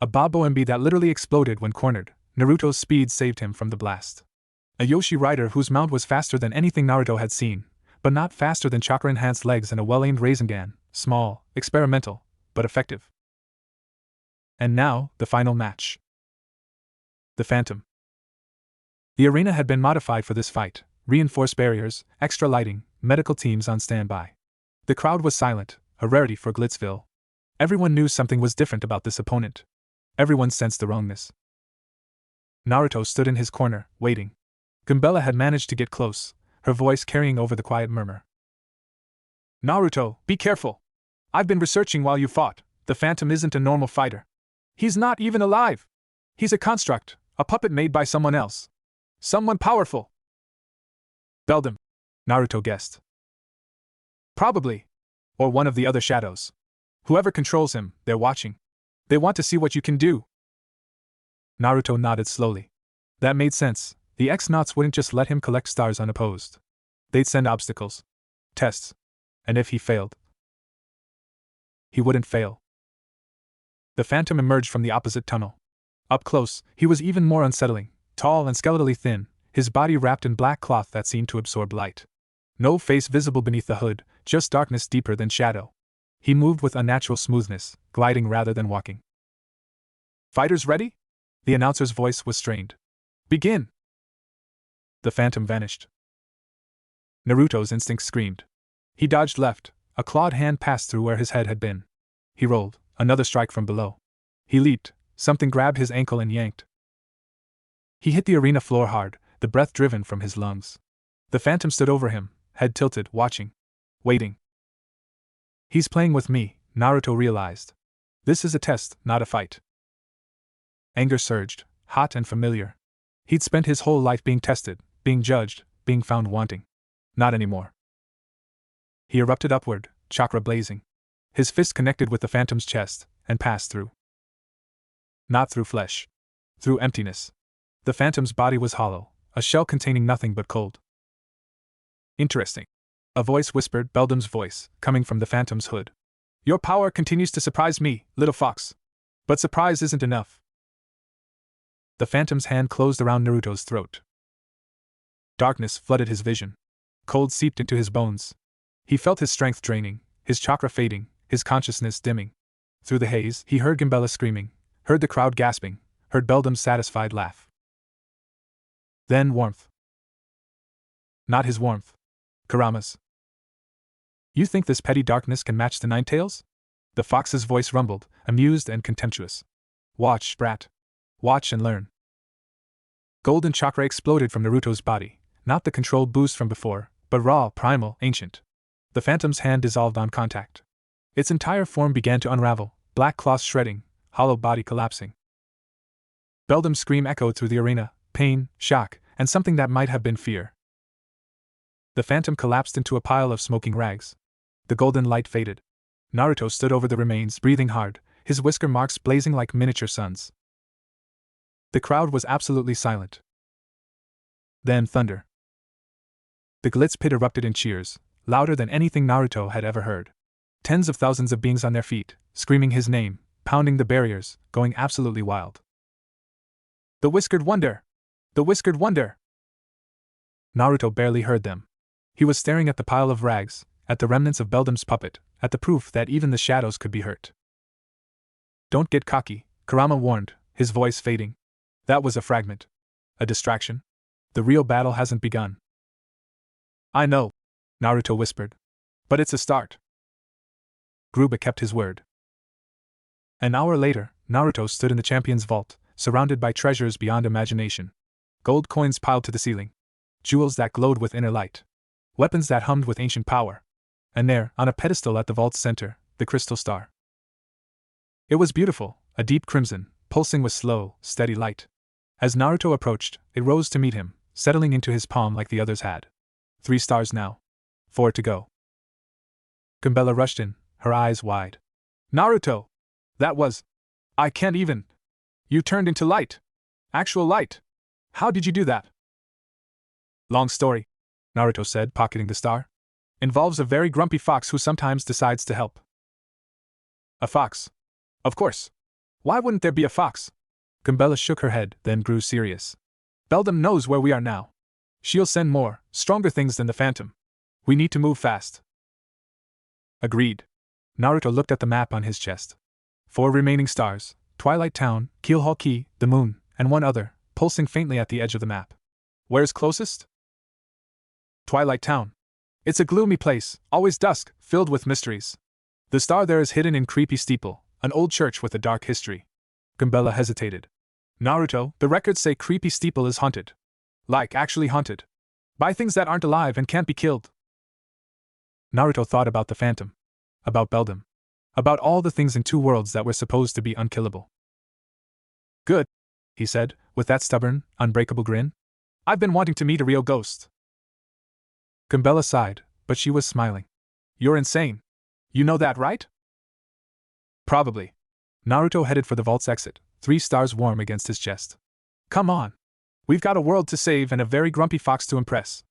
A: A Babo MB that literally exploded when cornered, Naruto's speed saved him from the blast. A Yoshi rider whose mount was faster than anything Naruto had seen, but not faster than chakra-enhanced legs and a well-aimed Rasengan, small, experimental, but effective. And now, the final match. The Phantom. The arena had been modified for this fight, reinforced barriers, extra lighting, medical teams on standby. The crowd was silent, a rarity for Glitzville. Everyone knew something was different about this opponent. Everyone sensed the wrongness. Naruto stood in his corner, waiting. Gumbella had managed to get close, her voice carrying over the quiet murmur. Naruto, be careful! I've been researching while you fought. The Phantom isn't a normal fighter. He's not even alive! He's a construct, a puppet made by someone else. Someone powerful! Beldam, Naruto guessed. Probably. Or one of the other shadows. Whoever controls him, they're watching. They want to see what you can do. Naruto nodded slowly. That made sense. The X-Nauts wouldn't just let him collect stars unopposed. They'd send obstacles. Tests. And if he failed, he wouldn't fail. The Phantom emerged from the opposite tunnel. Up close, he was even more unsettling, tall and skeletally thin, his body wrapped in black cloth that seemed to absorb light. No face visible beneath the hood, just darkness deeper than shadow. He moved with unnatural smoothness, gliding rather than walking. Fighters ready? The announcer's voice was strained. Begin! The Phantom vanished. Naruto's instinct screamed. He dodged left, a clawed hand passed through where his head had been. He rolled, another strike from below. He leaped, something grabbed his ankle and yanked. He hit the arena floor hard, the breath driven from his lungs. The Phantom stood over him, head tilted, watching. Waiting. He's playing with me, Naruto realized. This is a test, not a fight. Anger surged, hot and familiar. He'd spent his whole life being tested, being judged, being found wanting. Not anymore. He erupted upward, chakra blazing. His fist connected with the Phantom's chest, and passed through. Not through flesh. Through emptiness. The Phantom's body was hollow, a shell containing nothing but cold. Interesting. A voice whispered, Beldam's voice, coming from the Phantom's hood. Your power continues to surprise me, little fox. But surprise isn't enough. The Phantom's hand closed around Naruto's throat. Darkness flooded his vision. Cold seeped into his bones. He felt his strength draining, his chakra fading, his consciousness dimming. Through the haze, he heard Gumbella screaming, heard the crowd gasping, heard Beldam's satisfied laugh. Then warmth. Not his warmth. Kurama's. You think this petty darkness can match the Ninetales? The fox's voice rumbled, amused and contemptuous. Watch, brat. Watch and learn. Golden chakra exploded from Naruto's body, not the controlled boost from before, but raw, primal, ancient. The Phantom's hand dissolved on contact. Its entire form began to unravel, black cloth shredding, hollow body collapsing. Beldam's scream echoed through the arena, pain, shock, and something that might have been fear. The Phantom collapsed into a pile of smoking rags. The golden light faded. Naruto stood over the remains, breathing hard, his whisker marks blazing like miniature suns. The crowd was absolutely silent. Then thunder. The Glitz pit erupted in cheers, louder than anything Naruto had ever heard. Tens of thousands of beings on their feet, screaming his name, pounding the barriers, going absolutely wild. The Whiskered Wonder! The Whiskered Wonder! Naruto barely heard them. He was staring at the pile of rags, at the remnants of Beldam's puppet, at the proof that even the shadows could be hurt. Don't get cocky, Kurama warned, his voice fading. That was a fragment. A distraction. The real battle hasn't begun. I know, Naruto whispered. But it's a start. Gruba kept his word. An hour later, Naruto stood in the champion's vault, surrounded by treasures beyond imagination. Gold coins piled to the ceiling. Jewels that glowed with inner light. Weapons that hummed with ancient power. And there, on a pedestal at the vault's center, the crystal star. It was beautiful, a deep crimson, pulsing with slow, steady light. As Naruto approached, it rose to meet him, settling into his palm like the others had. 3 stars now. 4 to go. Kumbella rushed in, her eyes wide. Naruto! That was... I can't even... You turned into light. Actual light. How did you do that? Long story, Naruto said, pocketing the star. Involves a very grumpy fox who sometimes decides to help. A fox? Of course. Why wouldn't there be a fox? Kumbella shook her head, then grew serious. Beldam knows where we are now. She'll send more, stronger things than the Phantom. We need to move fast. Agreed. Naruto looked at the map on his chest. 4 remaining stars, Twilight Town, Keelhaul Key, the moon, and 1 other, pulsing faintly at the edge of the map. Where's closest? Twilight Town. It's a gloomy place, always dusk, filled with mysteries. The star there is hidden in Creepy Steeple, an old church with a dark history. Kumbella hesitated. Naruto, the records say Creepy Steeple is haunted. Like, actually haunted. By things that aren't alive and can't be killed. Naruto thought about the Phantom. About Beldam. About all the things in 2 worlds that were supposed to be unkillable. Good, he said, with that stubborn, unbreakable grin. I've been wanting to meet a real ghost. Kumbella sighed, but she was smiling. You're insane. You know that, right? Probably. Naruto headed for the vault's exit, 3 stars warm against his chest. Come on. We've got a world to save and a very grumpy fox to impress.